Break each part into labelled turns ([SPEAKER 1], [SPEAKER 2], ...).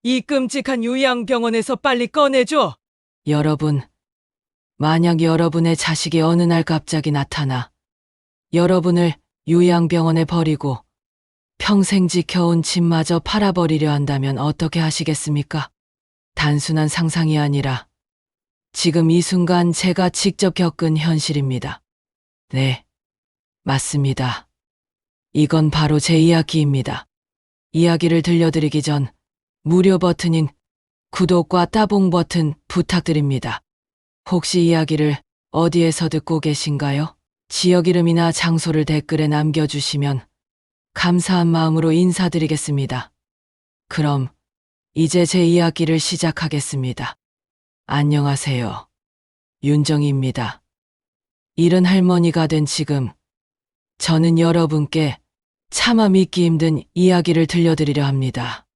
[SPEAKER 1] 이 끔찍한 요양병원에서 빨리 꺼내줘. 여러분, 만약 여러분의 자식이 어느 날 갑자기 나타나 여러분을 요양병원에 버리고 평생 지켜온 집마저 팔아버리려 한다면 어떻게 하시겠습니까? 단순한 상상이 아니라 지금 이 순간 제가 직접 겪은 현실입니다. 네, 맞습니다. 이건 바로 제 이야기입니다. 이야기를 들려드리기 전 무료 버튼인 구독과 따봉 버튼 부탁드립니다. 혹시 이야기를 어디에서 듣고 계신가요? 지역 이름이나 장소를 댓글에 남겨주시면 감사한 마음으로 인사드리겠습니다. 그럼 이제 제 이야기를 시작하겠습니다. 안녕하세요. 윤정희입니다. 이른 할머니가 된 지금 저는 여러분께 차마 믿기 힘든 이야기를 들려드리려 합니다.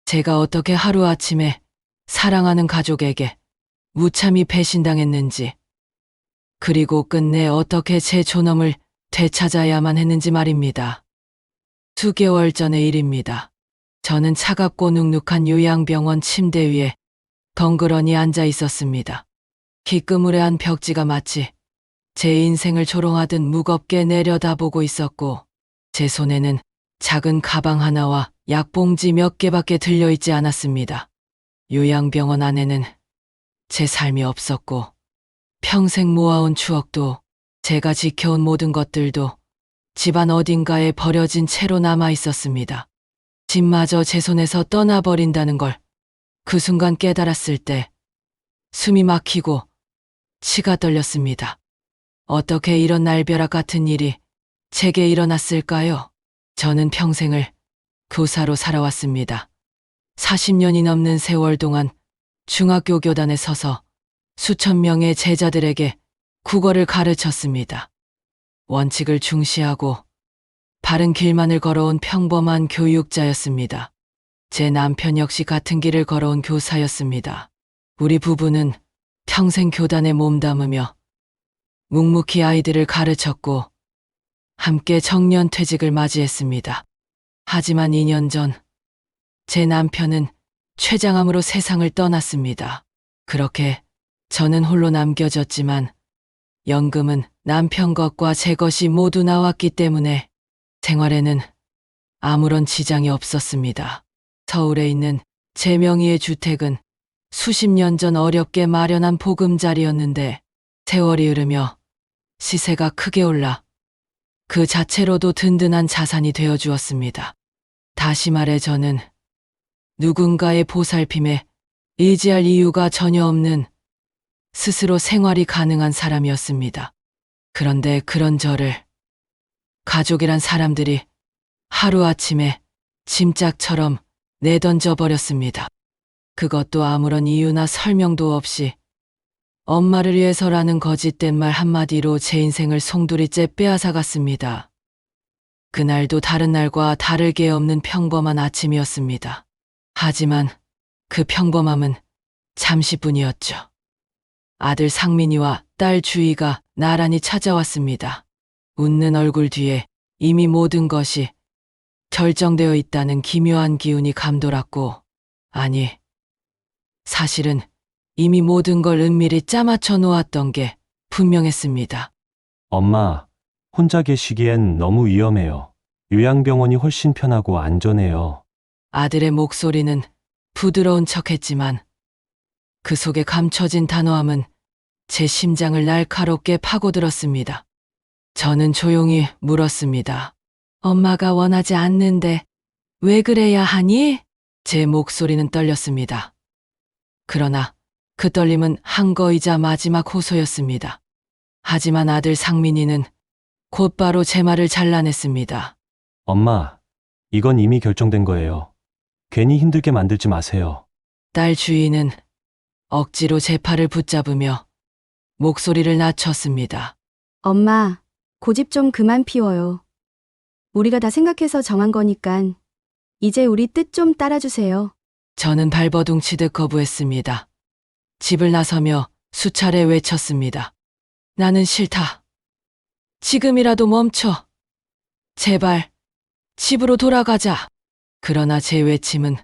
[SPEAKER 1] 제가 어떻게 하루아침에 사랑하는 가족에게 무참히 배신당했는지, 그리고 끝내 어떻게 제 존엄을 되찾아야만 했는지 말입니다. 수개월 전의 일입니다. 저는 차갑고 눅눅한 요양병원 침대 위에 덩그러니 앉아 있었습니다. 기끄무레한 벽지가 마치 제 인생을 조롱하듯 무겁게 내려다보고 있었고, 제 손에는 작은 가방 하나와 약봉지 몇 개밖에 들려있지 않았습니다. 요양병원 안에는 제 삶이 없었고, 평생 모아온 추억도, 제가 지켜온 모든 것들도 집안 어딘가에 버려진 채로 남아 있었습니다. 집마저 제 손에서 떠나버린다는 걸 그 순간 깨달았을 때 숨이 막히고 치가 떨렸습니다. 어떻게 이런 날벼락 같은 일이 제게 일어났을까요? 저는 평생을 교사로 살아왔습니다. 40년이 넘는 세월 동안 중학교 교단에 서서 수천 명의 제자들에게 국어를 가르쳤습니다. 원칙을 중시하고 바른 길만을 걸어온 평범한 교육자였습니다. 제 남편 역시 같은 길을 걸어온 교사였습니다. 우리 부부는 평생 교단에 몸담으며 묵묵히 아이들을 가르쳤고 함께 정년퇴직을 맞이했습니다. 하지만 2년 전 제 남편은 췌장암으로 세상을 떠났습니다. 그렇게 저는 홀로 남겨졌지만 연금은 남편 것과 제 것이 모두 나왔기 때문에 생활에는 아무런 지장이 없었습니다. 서울에 있는 제 명의의 주택은 수십 년 전 어렵게 마련한 보금자리였는데 세월이 흐르며 시세가 크게 올라 그 자체로도 든든한 자산이 되어 주었습니다. 다시 말해 저는 누군가의 보살핌에 의지할 이유가 전혀 없는 스스로 생활이 가능한 사람이었습니다. 그런데 그런 저를 가족이란 사람들이 하루아침에 짐짝처럼 내던져 버렸습니다. 그것도 아무런 이유나 설명도 없이 엄마를 위해서라는 거짓된 말 한마디로 제 인생을 송두리째 빼앗아갔습니다. 그날도 다른 날과 다를 게 없는 평범한 아침이었습니다. 하지만 그 평범함은 잠시뿐이었죠. 아들 상민이와 딸 주희가 나란히 찾아왔습니다. 웃는 얼굴 뒤에 이미 모든 것이 결정되어 있다는 기묘한 기운이 감돌았고, 아니, 사실은 이미 모든 걸 은밀히 짜맞춰 놓았던 게 분명했습니다.
[SPEAKER 2] 엄마, 혼자 계시기엔 너무 위험해요. 요양병원이 훨씬 편하고 안전해요.
[SPEAKER 1] 아들의 목소리는 부드러운 척했지만 그 속에 감춰진 단호함은 제 심장을 날카롭게 파고들었습니다. 저는 조용히 물었습니다. 엄마가 원하지 않는데 왜 그래야 하니? 제 목소리는 떨렸습니다. 그러나 그 떨림은 한 거이자 마지막 호소였습니다. 하지만 아들 상민이는 곧바로 제 말을 잘라냈습니다.
[SPEAKER 2] 엄마, 이건 이미 결정된 거예요. 괜히 힘들게 만들지 마세요.
[SPEAKER 1] 딸 주인은 억지로 제 팔을 붙잡으며 목소리를 낮췄습니다.
[SPEAKER 3] 엄마, 고집 좀 그만 피워요. 우리가 다 생각해서 정한 거니깐 이제 우리 뜻 좀 따라주세요.
[SPEAKER 1] 저는 발버둥치듯 거부했습니다. 집을 나서며 수차례 외쳤습니다. 나는 싫다. 지금이라도 멈춰. 제발 집으로 돌아가자. 그러나 제 외침은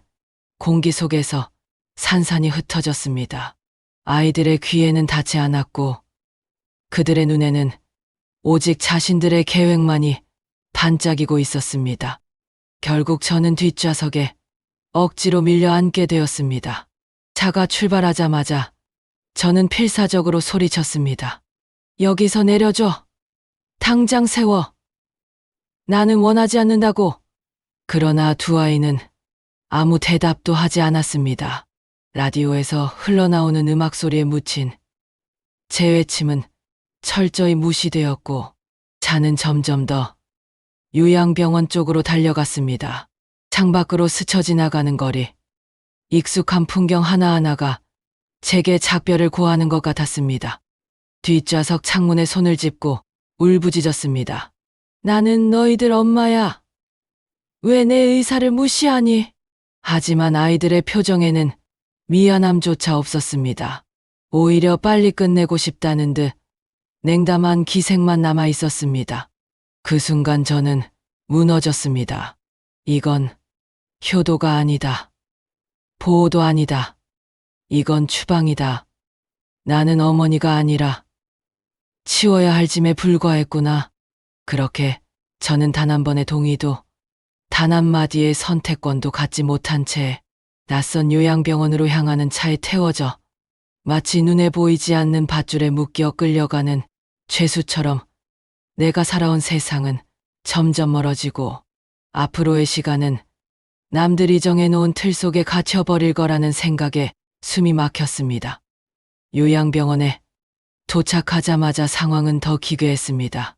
[SPEAKER 1] 공기 속에서 산산이 흩어졌습니다. 아이들의 귀에는 닿지 않았고 그들의 눈에는 오직 자신들의 계획만이 반짝이고 있었습니다. 결국 저는 뒷좌석에 억지로 밀려 앉게 되었습니다. 차가 출발하자마자 저는 필사적으로 소리쳤습니다. 여기서 내려줘. 당장 세워. 나는 원하지 않는다고. 그러나 두 아이는 아무 대답도 하지 않았습니다. 라디오에서 흘러나오는 음악 소리에 묻힌 제 외침은 철저히 무시되었고 차는 점점 더 요양병원 쪽으로 달려갔습니다. 창밖으로 스쳐 지나가는 거리, 익숙한 풍경 하나하나가 제게 작별을 고하는 것 같았습니다. 뒷좌석 창문에 손을 짚고 울부짖었습니다. 나는 너희들 엄마야. 왜 내 의사를 무시하니? 하지만 아이들의 표정에는 미안함조차 없었습니다. 오히려 빨리 끝내고 싶다는 듯 냉담한 기색만 남아 있었습니다. 그 순간 저는 무너졌습니다. 이건 효도가 아니다. 보호도 아니다. 이건 추방이다. 나는 어머니가 아니라 치워야 할 짐에 불과했구나. 그렇게 저는 단 한 번의 동의도 단 한마디의 선택권도 갖지 못한 채 낯선 요양병원으로 향하는 차에 태워져 마치 눈에 보이지 않는 밧줄에 묶여 끌려가는 죄수처럼 내가 살아온 세상은 점점 멀어지고 앞으로의 시간은 남들이 정해놓은 틀 속에 갇혀버릴 거라는 생각에 숨이 막혔습니다. 요양병원에 도착하자마자 상황은 더 기괴했습니다.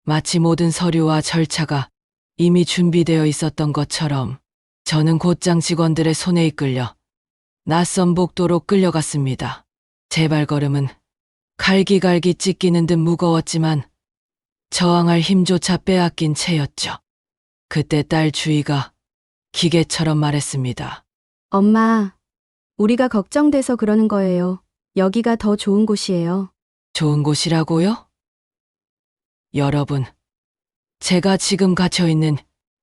[SPEAKER 1] 마치 모든 서류와 절차가 이미 준비되어 있었던 것처럼 저는 곧장 직원들의 손에 이끌려 낯선 복도로 끌려갔습니다. 제 발걸음은 갈기갈기 찢기는 듯 무거웠지만 저항할 힘조차 빼앗긴 채였죠. 그때 딸 주희가 기계처럼 말했습니다.
[SPEAKER 3] 엄마, 우리가 걱정돼서 그러는 거예요. 여기가 더 좋은 곳이에요.
[SPEAKER 1] 좋은 곳이라고요? 여러분, 제가 지금 갇혀있는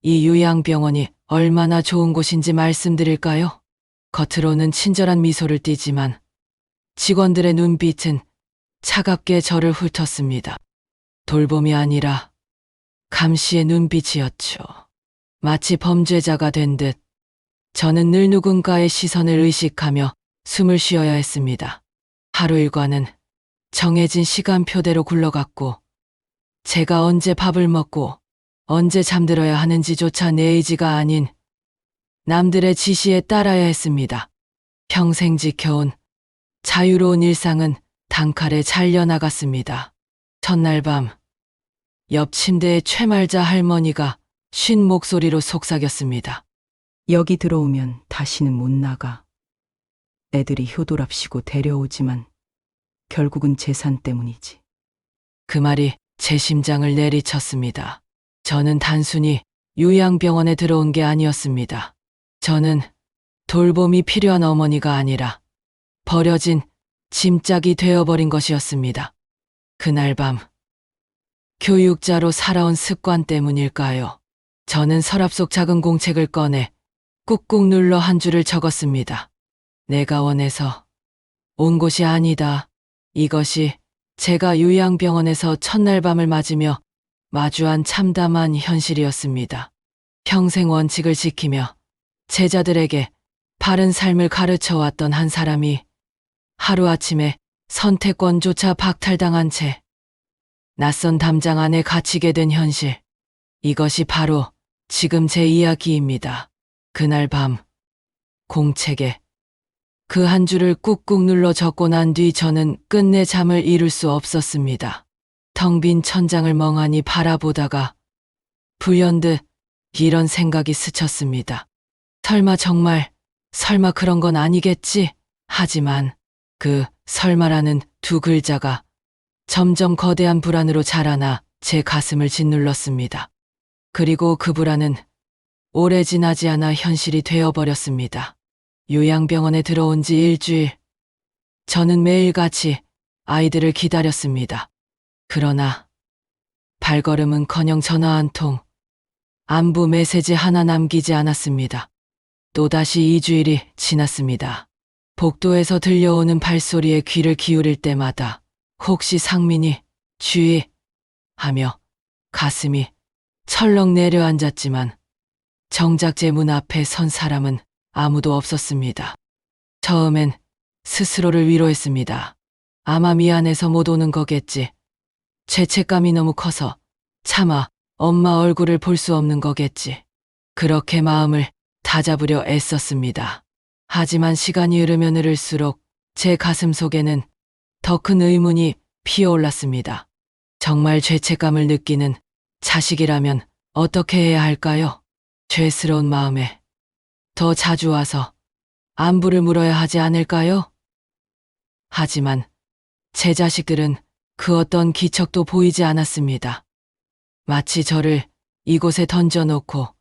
[SPEAKER 1] 이 요양병원이 얼마나 좋은 곳인지 말씀드릴까요? 겉으로는 친절한 미소를 띠지만 직원들의 눈빛은 차갑게 저를 훑었습니다. 돌봄이 아니라 감시의 눈빛이었죠. 마치 범죄자가 된 듯 저는 늘 누군가의 시선을 의식하며 숨을 쉬어야 했습니다. 하루 일과는 정해진 시간표대로 굴러갔고 제가 언제 밥을 먹고 언제 잠들어야 하는지조차 내 의지가 아닌 남들의 지시에 따라야 했습니다. 평생 지켜온 자유로운 일상은 단칼에 잘려나갔습니다. 첫날 밤, 옆 침대에 최말자 할머니가 쉰 목소리로 속삭였습니다.
[SPEAKER 4] 여기 들어오면 다시는 못 나가. 애들이 효도랍시고 데려오지만 결국은 재산 때문이지.
[SPEAKER 1] 그 말이 제 심장을 내리쳤습니다. 저는 단순히 요양병원에 들어온 게 아니었습니다. 저는 돌봄이 필요한 어머니가 아니라 버려진 짐짝이 되어버린 것이었습니다. 그날 밤, 교육자로 살아온 습관 때문일까요? 저는 서랍 속 작은 공책을 꺼내 꾹꾹 눌러 한 줄을 적었습니다. 내가 원해서 온 곳이 아니다. 이것이 제가 요양병원에서 첫날 밤을 맞으며 마주한 참담한 현실이었습니다. 평생 원칙을 지키며 제자들에게 바른 삶을 가르쳐왔던 한 사람이 하루아침에 선택권조차 박탈당한 채 낯선 담장 안에 갇히게 된 현실. 이것이 바로 지금 제 이야기입니다. 그날 밤 공책에 그 한 줄을 꾹꾹 눌러 적고 난 뒤 저는 끝내 잠을 이룰 수 없었습니다. 텅 빈 천장을 멍하니 바라보다가 불현듯 이런 생각이 스쳤습니다. 설마 그런 건 아니겠지? 하지만 그 설마라는 두 글자가 점점 거대한 불안으로 자라나 제 가슴을 짓눌렀습니다. 그리고 그 불안은 오래 지나지 않아 현실이 되어버렸습니다. 요양병원에 들어온 지 일주일. 저는 매일같이 아이들을 기다렸습니다. 그러나 발걸음은커녕 전화 한 통, 안부 메시지 하나 남기지 않았습니다. 또다시 2주일이 지났습니다. 복도에서 들려오는 발소리에 귀를 기울일 때마다 혹시 상민이 주의 하며 가슴이 철렁 내려앉았지만 정작 제 문 앞에 선 사람은 아무도 없었습니다. 처음엔 스스로를 위로했습니다. 아마 미안해서 못 오는 거겠지. 죄책감이 너무 커서 차마 엄마 얼굴을 볼 수 없는 거겠지. 그렇게 마음을 다잡으려 애썼습니다. 하지만 시간이 흐르면 흐를수록 제 가슴 속에는 더 큰 의문이 피어올랐습니다. 정말 죄책감을 느끼는 자식이라면 어떻게 해야 할까요? 죄스러운 마음에 더 자주 와서 안부를 물어야 하지 않을까요? 하지만 제 자식들은 그 어떤 기척도 보이지 않았습니다. 마치 저를 이곳에 던져놓고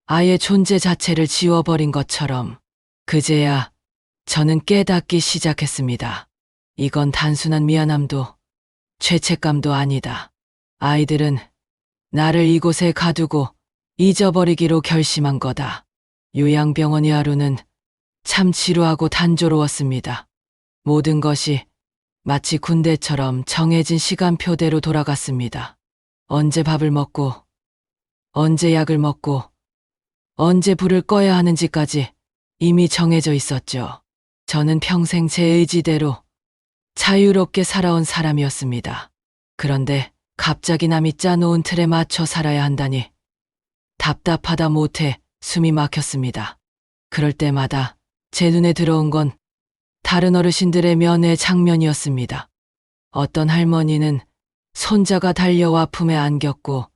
[SPEAKER 1] 아예 존재 자체를 지워버린 것처럼. 그제야 저는 깨닫기 시작했습니다. 이건 단순한 미안함도 죄책감도 아니다. 아이들은 나를 이곳에 가두고 잊어버리기로 결심한 거다. 요양병원의 하루는 참 지루하고 단조로웠습니다. 모든 것이 마치 군대처럼 정해진 시간표대로 돌아갔습니다. 언제 밥을 먹고, 언제 약을 먹고, 언제 불을 꺼야 하는지까지 이미 정해져 있었죠. 저는 평생 제 의지대로 자유롭게 살아온 사람이었습니다. 그런데 갑자기 남이 짜놓은 틀에 맞춰 살아야 한다니 답답하다 못해 숨이 막혔습니다. 그럴 때마다 제 눈에 들어온 건 다른 어르신들의 면회 장면이었습니다. 어떤 할머니는 손자가 달려와 품에 안겼고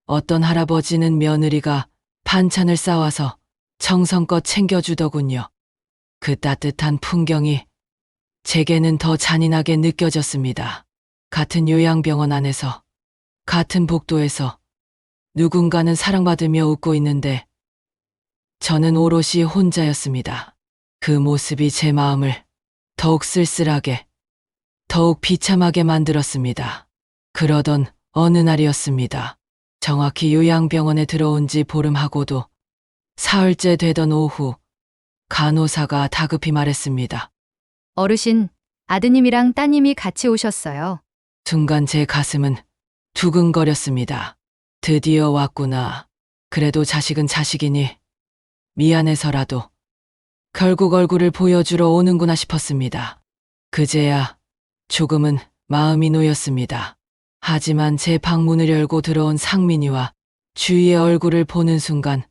[SPEAKER 1] 어떤 할아버지는 며느리가 반찬을 싸와서 정성껏 챙겨주더군요. 그 따뜻한 풍경이 제게는 더 잔인하게 느껴졌습니다. 같은 요양병원 안에서, 같은 복도에서 누군가는 사랑받으며 웃고 있는데 저는 오롯이 혼자였습니다. 그 모습이 제 마음을 더욱 쓸쓸하게, 더욱 비참하게 만들었습니다. 그러던 어느 날이었습니다. 정확히 요양병원에 들어온 지 보름하고도 사흘째 되던 오후, 간호사가 다급히 말했습니다.
[SPEAKER 5] 어르신, 아드님이랑 따님이 같이 오셨어요.
[SPEAKER 1] 순간 제 가슴은 두근거렸습니다. 드디어 왔구나. 그래도 자식은 자식이니 미안해서라도 결국 얼굴을 보여주러 오는구나 싶었습니다. 그제야 조금은 마음이 놓였습니다. 하지만 제 방문을 열고 들어온 상민이와 주희의 얼굴을 보는 순간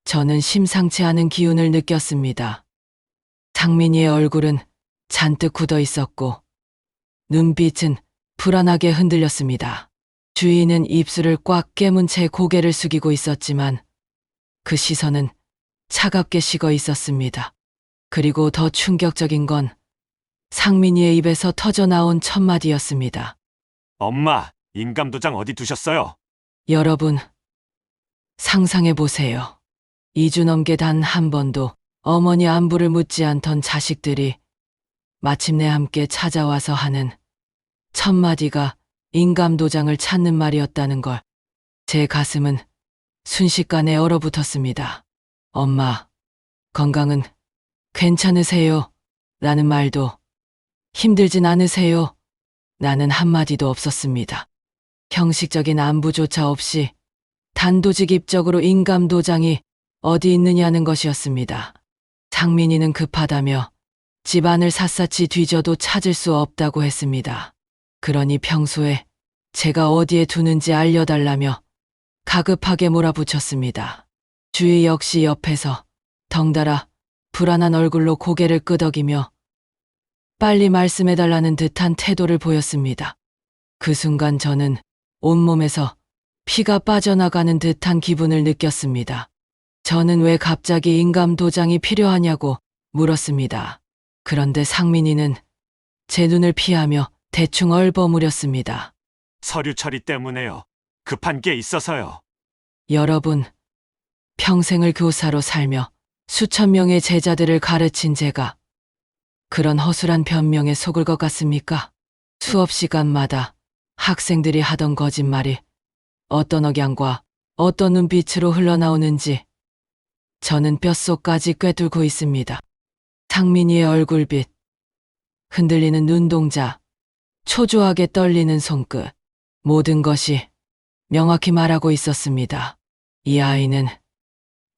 [SPEAKER 1] 저는 심상치 않은 기운을 느꼈습니다. 상민이의 얼굴은 잔뜩 굳어 있었고 눈빛은 불안하게 흔들렸습니다. 주희는 입술을 꽉 깨문 채 고개를 숙이고 있었지만 그 시선은 차갑게 식어 있었습니다. 그리고 더 충격적인 건 상민이의 입에서 터져나온 첫마디였습니다.
[SPEAKER 6] 엄마, 인감도장 어디 두셨어요?
[SPEAKER 1] 여러분, 상상해 보세요. 2주 넘게 단 한 번도 어머니 안부를 묻지 않던 자식들이 마침내 함께 찾아와서 하는 첫마디가 인감도장을 찾는 말이었다는 걸 제 가슴은 순식간에 얼어붙었습니다. 엄마, 건강은 괜찮으세요? 라는 말도 힘들진 않으세요? 나는 한마디도 없었습니다. 형식적인 안부조차 없이 단도직입적으로 인감도장이 어디 있느냐는 것이었습니다. 상민이는 급하다며 집안을 샅샅이 뒤져도 찾을 수 없다고 했습니다. 그러니 평소에 제가 어디에 두는지 알려달라며 가급하게 몰아붙였습니다. 주희 역시 옆에서 덩달아 불안한 얼굴로 고개를 끄덕이며 빨리 말씀해달라는 듯한 태도를 보였습니다. 그 순간 저는 온몸에서 피가 빠져나가는 듯한 기분을 느꼈습니다. 저는 왜 갑자기 인감도장이 필요하냐고 물었습니다. 그런데 상민이는 제 눈을 피하며 대충 얼버무렸습니다.
[SPEAKER 6] 서류 처리 때문에요. 급한 게 있어서요.
[SPEAKER 1] 여러분, 평생을 교사로 살며 수천 명의 제자들을 가르친 제가 그런 허술한 변명에 속을 것 같습니까? 수업 시간마다 학생들이 하던 거짓말이 어떤 억양과 어떤 눈빛으로 흘러나오는지 저는 뼛속까지 꿰뚫고 있습니다. 상민이의 얼굴빛, 흔들리는 눈동자, 초조하게 떨리는 손끝, 모든 것이 명확히 말하고 있었습니다. 이 아이는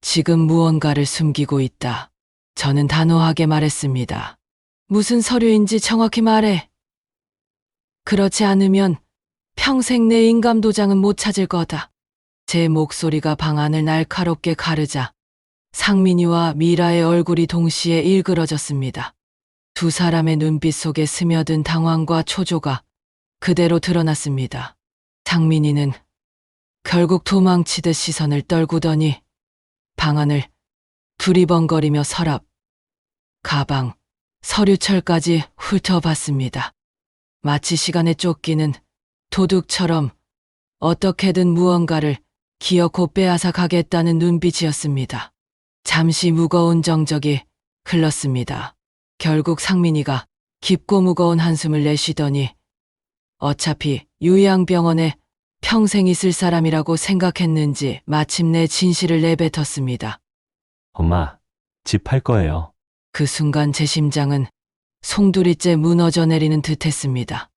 [SPEAKER 1] 지금 무언가를 숨기고 있다. 저는 단호하게 말했습니다. 무슨 서류인지 정확히 말해. 그렇지 않으면 평생 내 인감도장은 못 찾을 거다. 제 목소리가 방안을 날카롭게 가르자 상민이와 미라의 얼굴이 동시에 일그러졌습니다. 두 사람의 눈빛 속에 스며든 당황과 초조가 그대로 드러났습니다. 상민이는 결국 도망치듯 시선을 떨구더니 방안을 두리번거리며 서랍, 가방, 서류철까지 훑어봤습니다. 마치 시간에 쫓기는 도둑처럼 어떻게든 무언가를 기어코 빼앗아 가겠다는 눈빛이었습니다. 잠시 무거운 정적이 흘렀습니다. 결국 상민이가 깊고 무거운 한숨을 내쉬더니 어차피 요양병원에 평생 있을 사람이라고 생각했는지 마침내 진실을 내뱉었습니다.
[SPEAKER 2] 엄마, 집 팔 거예요.
[SPEAKER 1] 그 순간 제 심장은 송두리째 무너져 내리는 듯했습니다.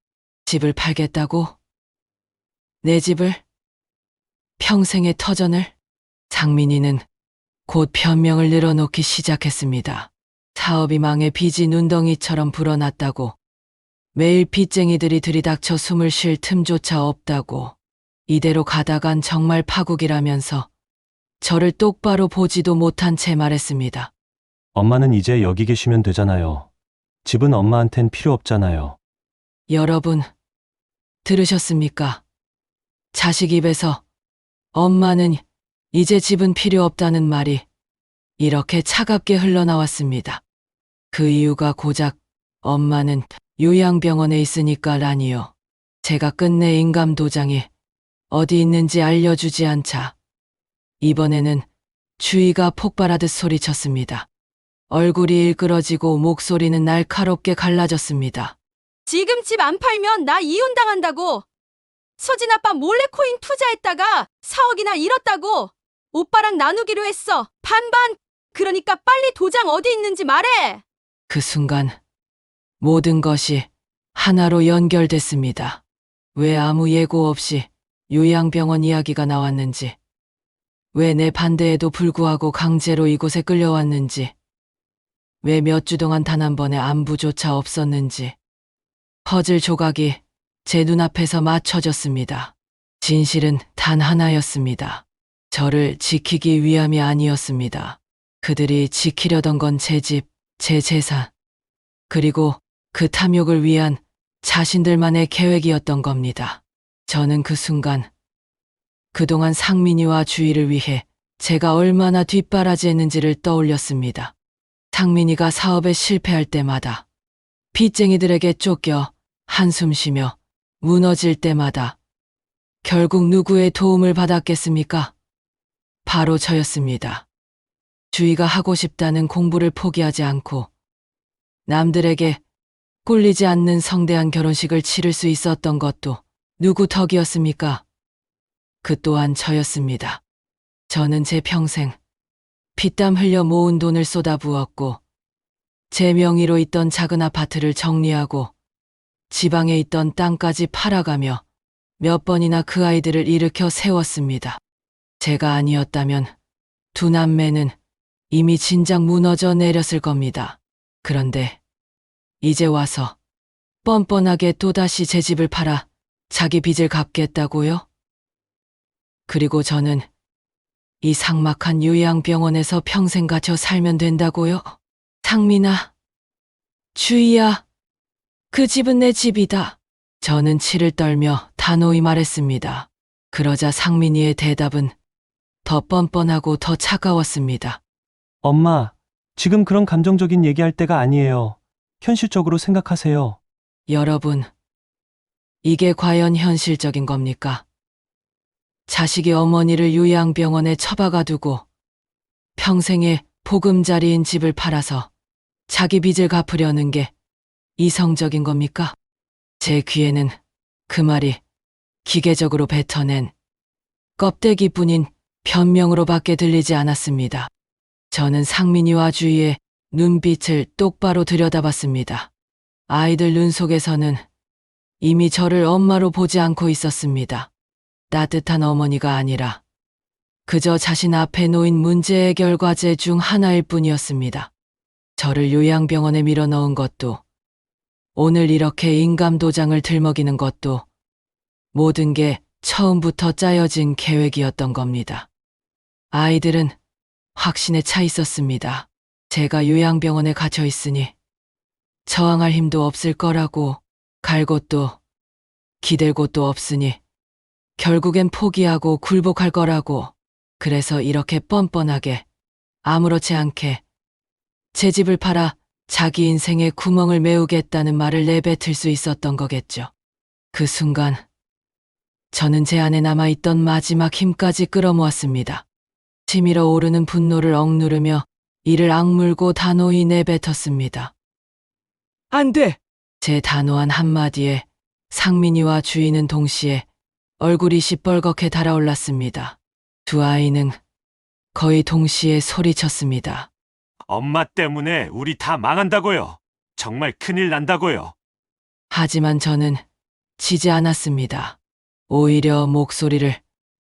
[SPEAKER 1] 집을 팔겠다고? 내 집을? 평생의 터전을? 상민이는 곧 변명을 늘어놓기 시작했습니다. 사업이 망해 빚이 눈덩이처럼 불어났다고, 매일 빚쟁이들이 들이닥쳐 숨을 쉴 틈조차 없다고, 이대로 가다간 정말 파국이라면서 저를 똑바로 보지도 못한 채 말했습니다.
[SPEAKER 2] 엄마는 이제 여기 계시면 되잖아요. 집은 엄마한텐 필요 없잖아요.
[SPEAKER 1] 여러분, 들으셨습니까? 자식 입에서 엄마는 이제 집은 필요 없다는 말이 이렇게 차갑게 흘러나왔습니다. 그 이유가 고작 엄마는 요양병원에 있으니까라니요. 제가 끝내 인감도장이 어디 있는지 알려주지 않자 이번에는 주의가 폭발하듯 소리쳤습니다. 얼굴이 일그러지고 목소리는 날카롭게 갈라졌습니다.
[SPEAKER 3] 지금 집 안 팔면 나 이혼당한다고. 서진 아빠 몰래 코인 투자했다가 4억이나 잃었다고. 오빠랑 나누기로 했어. 반반. 그러니까 빨리 도장 어디 있는지 말해.
[SPEAKER 1] 그 순간 모든 것이 하나로 연결됐습니다. 왜 아무 예고 없이 요양병원 이야기가 나왔는지, 왜 내 반대에도 불구하고 강제로 이곳에 끌려왔는지, 왜 몇 주 동안 단 한 번의 안부조차 없었는지, 퍼즐 조각이 제 눈앞에서 맞춰졌습니다. 진실은 단 하나였습니다. 저를 지키기 위함이 아니었습니다. 그들이 지키려던 건 제 집, 제 재산, 그리고 그 탐욕을 위한 자신들만의 계획이었던 겁니다. 저는 그 순간 그동안 상민이와 주희를 위해 제가 얼마나 뒷바라지했는지를 떠올렸습니다. 상민이가 사업에 실패할 때마다, 빚쟁이들에게 쫓겨 한숨 쉬며 무너질 때마다 결국 누구의 도움을 받았겠습니까? 바로 저였습니다. 주희가 하고 싶다는 공부를 포기하지 않고 남들에게 꿀리지 않는 성대한 결혼식을 치를 수 있었던 것도 누구 덕이었습니까? 그 또한 저였습니다. 저는 제 평생 피땀 흘려 모은 돈을 쏟아부었고, 제 명의로 있던 작은 아파트를 정리하고 지방에 있던 땅까지 팔아가며 몇 번이나 그 아이들을 일으켜 세웠습니다. 제가 아니었다면 두 남매는 이미 진작 무너져 내렸을 겁니다. 그런데 이제 와서 뻔뻔하게 또다시 제 집을 팔아 자기 빚을 갚겠다고요? 그리고 저는 이 삭막한 요양병원에서 평생 갇혀 살면 된다고요? 상민아, 주희야, 그 집은 내 집이다. 저는 치를 떨며 단호히 말했습니다. 그러자 상민이의 대답은 더 뻔뻔하고 더 차가웠습니다.
[SPEAKER 2] 엄마, 지금 그런 감정적인 얘기할 때가 아니에요. 현실적으로 생각하세요.
[SPEAKER 1] 여러분, 이게 과연 현실적인 겁니까? 자식이 어머니를 요양병원에 처박아 두고 평생의 보금자리인 집을 팔아서 자기 빚을 갚으려는 게 이성적인 겁니까? 제 귀에는 그 말이 기계적으로 뱉어낸 껍데기뿐인 변명으로밖에 들리지 않았습니다. 저는 상민이와 주희의 눈빛을 똑바로 들여다봤습니다. 아이들 눈 속에서는 이미 저를 엄마로 보지 않고 있었습니다. 따뜻한 어머니가 아니라 그저 자신 앞에 놓인 문제 해결 과제 중 하나일 뿐이었습니다. 저를 요양병원에 밀어넣은 것도, 오늘 이렇게 인감도장을 들먹이는 것도 모든 게 처음부터 짜여진 계획이었던 겁니다. 아이들은 확신에 차 있었습니다. 제가 요양병원에 갇혀 있으니 저항할 힘도 없을 거라고, 갈 곳도 기댈 곳도 없으니 결국엔 포기하고 굴복할 거라고, 그래서 이렇게 뻔뻔하게 아무렇지 않게 제 집을 팔아 자기 인생에 구멍을 메우겠다는 말을 내뱉을 수 있었던 거겠죠. 그 순간 저는 제 안에 남아있던 마지막 힘까지 끌어모았습니다. 치밀어 오르는 분노를 억누르며 이를 악물고 단호히 내뱉었습니다. 안 돼! 제 단호한 한마디에 상민이와 주희는 동시에 얼굴이 시뻘겋게 달아올랐습니다. 두 아이는 거의 동시에 소리쳤습니다.
[SPEAKER 6] 엄마 때문에 우리 다 망한다고요. 정말 큰일 난다고요.
[SPEAKER 1] 하지만 저는 지지 않았습니다. 오히려 목소리를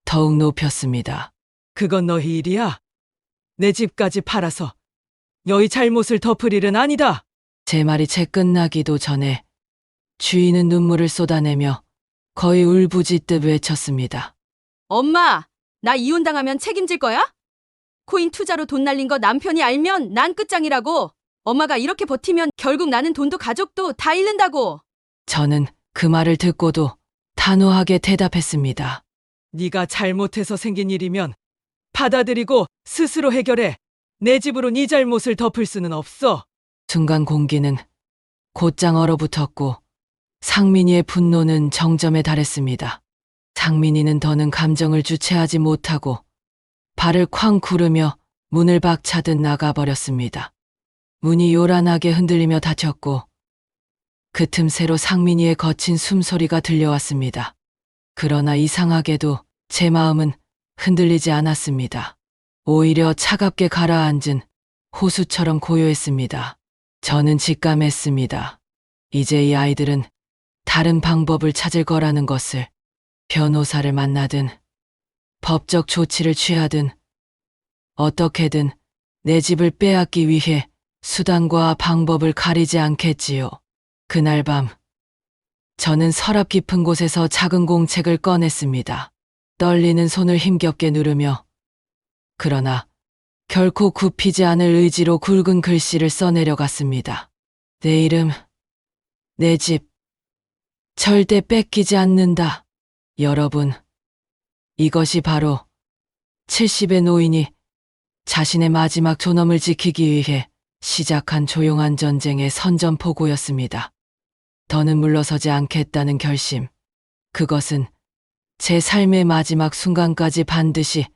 [SPEAKER 1] 더욱 높였습니다. 그건 너희 일이야. 내 집까지 팔아서 너희 잘못을 덮을 일은 아니다. 제 말이 채 끝나기도 전에 주인은 눈물을 쏟아내며 거의 울부짖듯 외쳤습니다.
[SPEAKER 3] 엄마, 나 이혼당하면 책임질 거야? 코인 투자로 돈 날린 거 남편이 알면 난 끝장이라고. 엄마가 이렇게 버티면 결국 나는 돈도 가족도 다 잃는다고.
[SPEAKER 1] 저는 그 말을 듣고도 단호하게 대답했습니다. 네가 잘못해서 생긴 일이면 받아들이고 스스로 해결해. 내 집으로 네 잘못을 덮을 수는 없어. 순간 공기는 곧장 얼어붙었고 상민이의 분노는 정점에 달했습니다. 상민이는 더는 감정을 주체하지 못하고 발을 쾅 구르며 문을 박차듯 나가버렸습니다. 문이 요란하게 흔들리며 닫혔고 그 틈새로 상민이의 거친 숨소리가 들려왔습니다. 그러나 이상하게도 제 마음은 흔들리지 않았습니다. 오히려 차갑게 가라앉은 호수처럼 고요했습니다. 저는 직감했습니다. 이제 이 아이들은 다른 방법을 찾을 거라는 것을. 변호사를 만나든 법적 조치를 취하든 어떻게든 내 집을 빼앗기 위해 수단과 방법을 가리지 않겠지요. 그날 밤 저는 서랍 깊은 곳에서 작은 공책을 꺼냈습니다. 떨리는 손을 힘겹게 누르며, 그러나 결코 굽히지 않을 의지로 굵은 글씨를 써내려갔습니다. 내 이름, 내 집, 절대 뺏기지 않는다. 여러분, 이것이 바로 70의 노인이 자신의 마지막 존엄을 지키기 위해 시작한 조용한 전쟁의 선전포고였습니다. 더는 물러서지 않겠다는 결심. 그것은 제 삶의 마지막 순간까지 반드시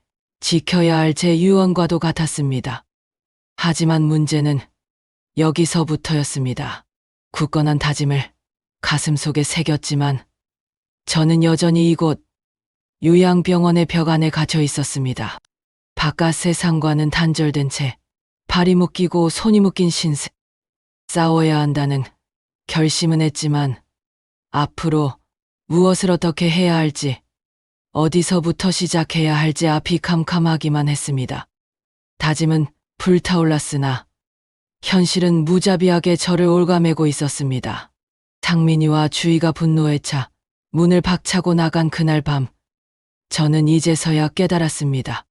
[SPEAKER 1] 지켜야 할 제 유언과도 같았습니다. 하지만 문제는 여기서부터였습니다. 굳건한 다짐을 가슴속에 새겼지만 저는 여전히 이곳 요양병원의 벽 안에 갇혀 있었습니다. 바깥 세상과는 단절된 채 발이 묶이고 손이 묶인 신세. 싸워야 한다는 결심은 했지만 앞으로 무엇을 어떻게 해야 할지, 어디서부터 시작해야 할지 앞이 캄캄하기만 했습니다. 다짐은 불타올랐으나 현실은 무자비하게 저를 옭아매고 있었습니다. 상민이와 주희가 분노에 차 문을 박차고 나간 그날 밤, 저는 이제서야 깨달았습니다.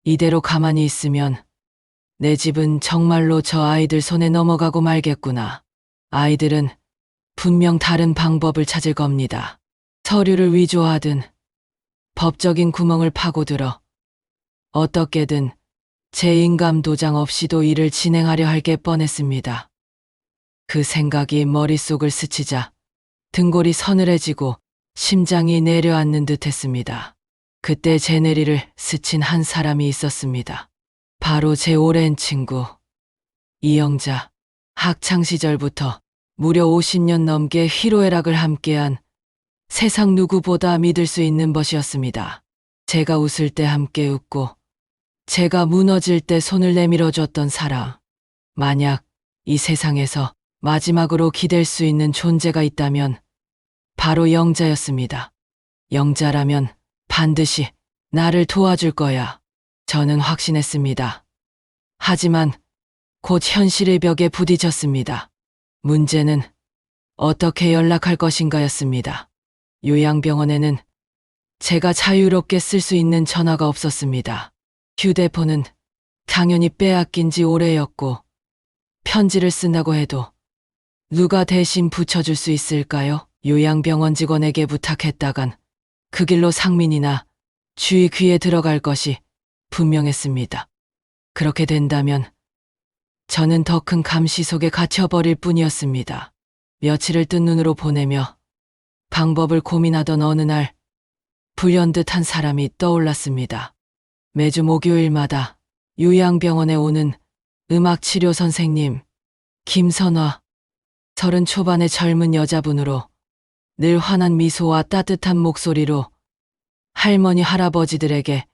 [SPEAKER 1] 이대로 가만히 있으면 내 집은 정말로 저 아이들 손에 넘어가고 말겠구나. 아이들은 분명 다른 방법을 찾을 겁니다. 서류를 위조하든 법적인 구멍을 파고들어 어떻게든 제 인감 도장 없이도 일을 진행하려 할 게 뻔했습니다. 그 생각이 머릿속을 스치자 등골이 서늘해지고 심장이 내려앉는 듯 했습니다. 그때 제 내리를 스친 한 사람이 있었습니다. 바로 제 오랜 친구 이영자. 학창시절부터 무려 50년 넘게 희로애락을 함께한 세상 누구보다 믿을 수 있는 것이었습니다. 제가 웃을 때 함께 웃고 제가 무너질 때 손을 내밀어줬던 사람. 만약 이 세상에서 마지막으로 기댈 수 있는 존재가 있다면 바로 영자였습니다. 영자라면 반드시 나를 도와줄 거야. 저는 확신했습니다. 하지만 곧 현실의 벽에 부딪혔습니다. 문제는 어떻게 연락할 것인가였습니다. 요양병원에는 제가 자유롭게 쓸 수 있는 전화가 없었습니다. 휴대폰은 당연히 빼앗긴 지 오래였고, 편지를 쓴다고 해도 누가 대신 붙여줄 수 있을까요? 요양병원 직원에게 부탁했다간 그 길로 상민이나 주위 귀에 들어갈 것이 분명했습니다. 그렇게 된다면 저는 더 큰 감시 속에 갇혀버릴 뿐이었습니다. 며칠을 뜬 눈으로 보내며 방법을 고민하던 어느 날 불현듯 한 사람이 떠올랐습니다. 매주 목요일마다 요양병원에 오는 음악치료 선생님 김선화. 30 초반의 젊은 여자분으로 늘 환한 미소와 따뜻한 목소리로 할머니 할아버지들에게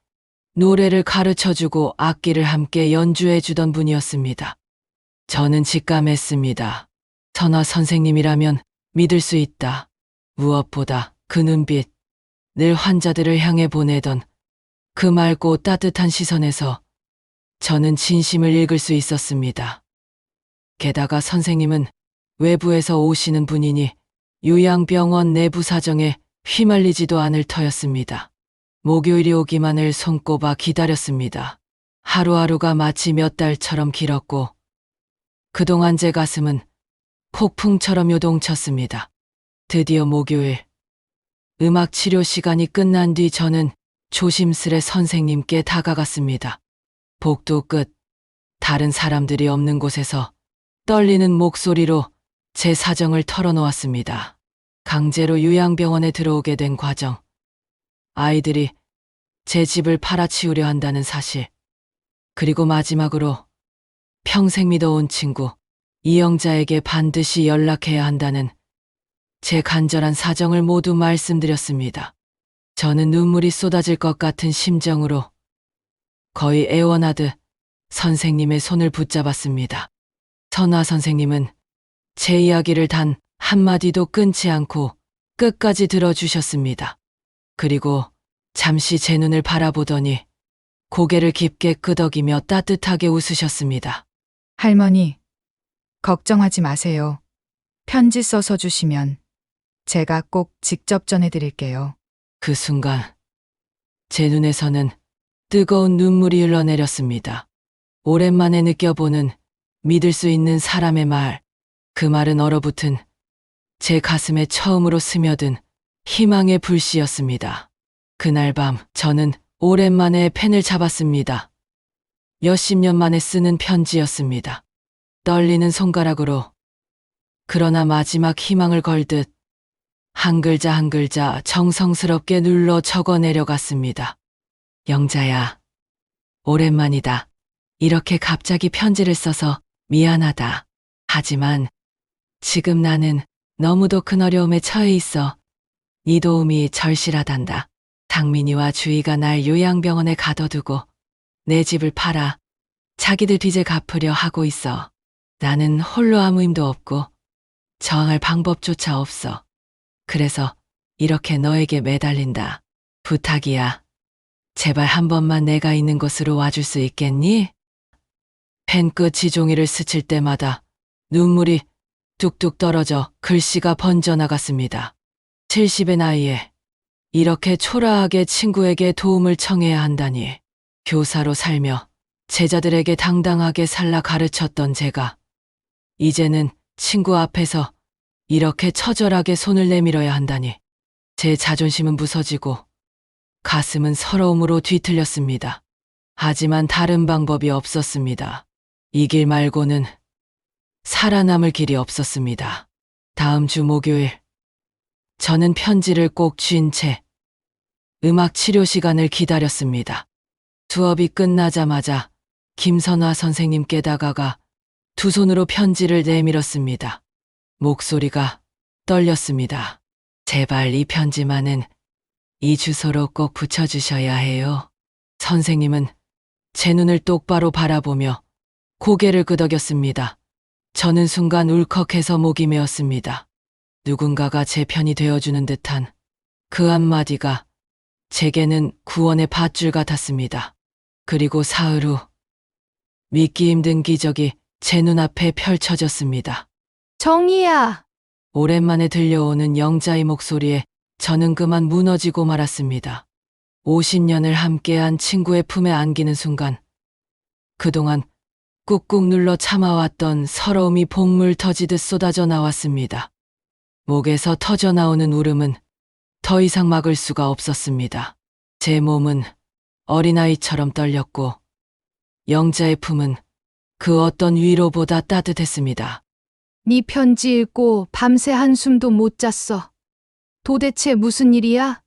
[SPEAKER 1] 노래를 가르쳐주고 악기를 함께 연주해주던 분이었습니다. 저는 직감했습니다. 선화 선생님이라면 믿을 수 있다. 무엇보다 그 눈빛, 늘 환자들을 향해 보내던 그 맑고 따뜻한 시선에서 저는 진심을 읽을 수 있었습니다. 게다가 선생님은 외부에서 오시는 분이니 요양병원 내부 사정에 휘말리지도 않을 터였습니다. 목요일이 오기만을 손꼽아 기다렸습니다. 하루하루가 마치 몇 달처럼 길었고 그동안 제 가슴은 폭풍처럼 요동쳤습니다. 드디어 목요일 음악 치료 시간이 끝난 뒤 저는 조심스레 선생님께 다가갔습니다. 복도 끝 다른 사람들이 없는 곳에서 떨리는 목소리로 제 사정을 털어놓았습니다. 강제로 요양병원에 들어오게 된 과정, 아이들이 제 집을 팔아치우려 한다는 사실, 그리고 마지막으로 평생 믿어온 친구 이영자에게 반드시 연락해야 한다는 제 간절한 사정을 모두 말씀드렸습니다. 저는 눈물이 쏟아질 것 같은 심정으로 거의 애원하듯 선생님의 손을 붙잡았습니다. 선화 선생님은 제 이야기를 단 한마디도 끊지 않고 끝까지 들어주셨습니다. 그리고 잠시 제 눈을 바라보더니 고개를 깊게 끄덕이며 따뜻하게 웃으셨습니다.
[SPEAKER 7] 할머니, 걱정하지 마세요. 편지 써서 주시면 제가 꼭 직접 전해드릴게요.
[SPEAKER 1] 그 순간 제 눈에서는 뜨거운 눈물이 흘러내렸습니다. 오랜만에 느껴보는 믿을 수 있는 사람의 말, 그 말은 얼어붙은 제 가슴에 처음으로 스며든 희망의 불씨였습니다. 그날 밤 저는 오랜만에 펜을 잡았습니다. 몇십 년 만에 쓰는 편지였습니다. 떨리는 손가락으로, 그러나 마지막 희망을 걸듯 한 글자 한 글자 정성스럽게 눌러 적어 내려갔습니다. 영자야, 오랜만이다. 이렇게 갑자기 편지를 써서 미안하다. 하지만 지금 나는 너무도 큰 어려움에 처해 있어. 네 도움이 절실하단다. 상민이와 주희가 날 요양병원에 가둬두고 내 집을 팔아 자기들 빚을 갚으려 하고 있어. 나는 홀로 아무 힘도 없고 저항할 방법조차 없어. 그래서 이렇게 너에게 매달린다. 부탁이야. 제발 한 번만 내가 있는 곳으로 와줄 수 있겠니? 펜끝이 종이를 스칠 때마다 눈물이 뚝뚝 떨어져 글씨가 번져나갔습니다. 70의 나이에 이렇게 초라하게 친구에게 도움을 청해야 한다니. 교사로 살며 제자들에게 당당하게 살라 가르쳤던 제가 이제는 친구 앞에서 이렇게 처절하게 손을 내밀어야 한다니. 제 자존심은 부서지고 가슴은 서러움으로 뒤틀렸습니다. 하지만 다른 방법이 없었습니다. 이 길 말고는 살아남을 길이 없었습니다. 다음 주 목요일, 저는 편지를 꼭 쥔 채 음악 치료 시간을 기다렸습니다. 수업이 끝나자마자 김선화 선생님께 다가가 두 손으로 편지를 내밀었습니다. 목소리가 떨렸습니다. 제발 이 편지만은 이 주소로 꼭 붙여주셔야 해요. 선생님은 제 눈을 똑바로 바라보며 고개를 끄덕였습니다. 저는 순간 울컥해서 목이 메었습니다. 누군가가 제 편이 되어주는 듯한 그 한마디가 제게는 구원의 밧줄 같았습니다. 그리고 사흘 후 믿기 힘든 기적이 제 눈앞에 펼쳐졌습니다.
[SPEAKER 5] 정희야!
[SPEAKER 1] 오랜만에 들려오는 영자의 목소리에 저는 그만 무너지고 말았습니다. 50년을 함께한 친구의 품에 안기는 순간 그동안 꾹꾹 눌러 참아왔던 서러움이 복물 터지듯 쏟아져 나왔습니다. 목에서 터져 나오는 울음은 더 이상 막을 수가 없었습니다. 제 몸은 어린아이처럼 떨렸고 영자의 품은 그 어떤 위로보다 따뜻했습니다.
[SPEAKER 5] 네 편지 읽고 밤새 한숨도 못 잤어. 도대체 무슨 일이야?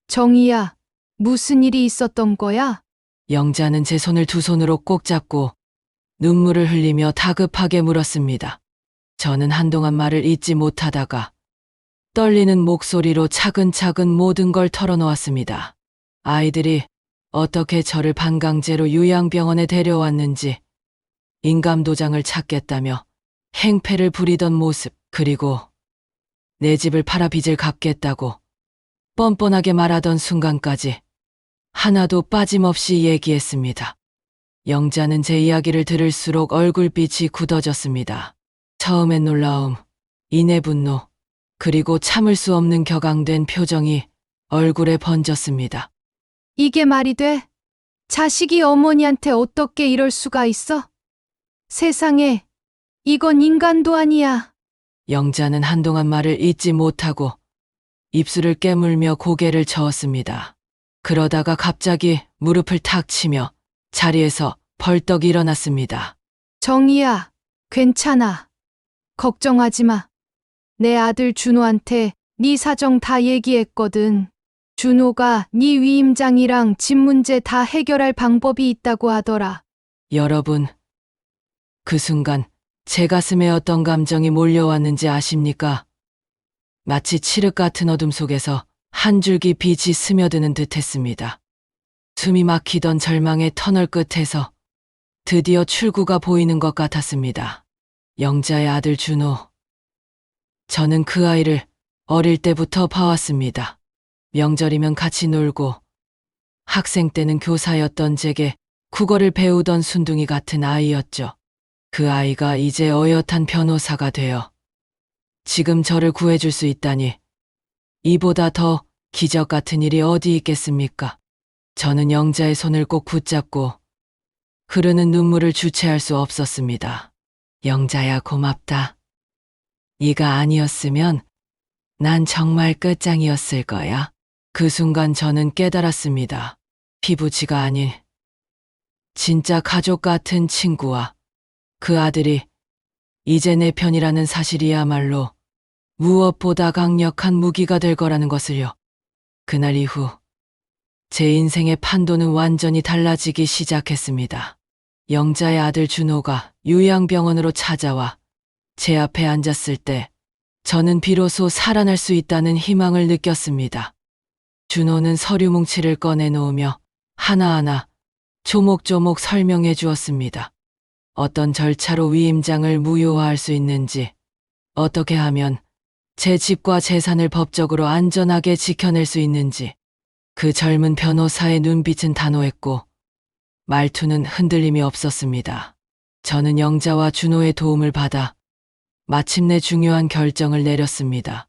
[SPEAKER 5] 정희야, 무슨 일이 있었던 거야?
[SPEAKER 1] 영자는 제 손을 두 손으로 꼭 잡고 눈물을 흘리며 다급하게 물었습니다. 저는 한동안 말을 잇지 못하다가 떨리는 목소리로 차근차근 모든 걸 털어놓았습니다. 아이들이 어떻게 저를 반강제로 요양병원에 데려왔는지, 인감도장을 찾겠다며 행패를 부리던 모습, 그리고 내 집을 팔아 빚을 갚겠다고 뻔뻔하게 말하던 순간까지 하나도 빠짐없이 얘기했습니다. 영자는 제 이야기를 들을수록 얼굴빛이 굳어졌습니다. 처음엔 놀라움, 이내 분노, 그리고 참을 수 없는 격앙된 표정이 얼굴에 번졌습니다.
[SPEAKER 5] 이게 말이 돼? 자식이 어머니한테 어떻게 이럴 수가 있어? 세상에, 이건 인간도 아니야.
[SPEAKER 1] 영자는 한동안 말을 잇지 못하고 입술을 깨물며 고개를 저었습니다. 그러다가 갑자기 무릎을 탁 치며 자리에서 벌떡 일어났습니다.
[SPEAKER 5] 정희야, 괜찮아. 걱정하지 마. 내 아들 준호한테 네 사정 다 얘기했거든. 준호가 네 위임장이랑 집 문제 다 해결할 방법이 있다고 하더라.
[SPEAKER 1] 여러분, 그 순간 제 가슴에 어떤 감정이 몰려왔는지 아십니까? 마치 칠흑 같은 어둠 속에서 한 줄기 빛이 스며드는 듯 했습니다. 숨이 막히던 절망의 터널 끝에서 드디어 출구가 보이는 것 같았습니다. 영자의 아들 준호. 저는 그 아이를 어릴 때부터 봐왔습니다. 명절이면 같이 놀고 학생 때는 교사였던 제게 국어를 배우던 순둥이 같은 아이였죠. 그 아이가 이제 어엿한 변호사가 되어 지금 저를 구해줄 수 있다니 이보다 더 기적 같은 일이 어디 있겠습니까? 저는 영자의 손을 꼭 붙잡고 흐르는 눈물을 주체할 수 없었습니다. 영자야, 고맙다. 네가 아니었으면 난 정말 끝장이었을 거야. 그 순간 저는 깨달았습니다. 피부치가 아닌 진짜 가족 같은 친구와 그 아들이 이제 내 편이라는 사실이야말로 무엇보다 강력한 무기가 될 거라는 것을요. 그날 이후 제 인생의 판도는 완전히 달라지기 시작했습니다. 영자의 아들 준호가 요양병원으로 찾아와 제 앞에 앉았을 때 저는 비로소 살아날 수 있다는 희망을 느꼈습니다. 준호는 서류 뭉치를 꺼내놓으며 하나하나 조목조목 설명해 주었습니다. 어떤 절차로 위임장을 무효화할 수 있는지, 어떻게 하면 제 집과 재산을 법적으로 안전하게 지켜낼 수 있는지. 그 젊은 변호사의 눈빛은 단호했고 말투는 흔들림이 없었습니다. 저는 영자와 준호의 도움을 받아 마침내 중요한 결정을 내렸습니다.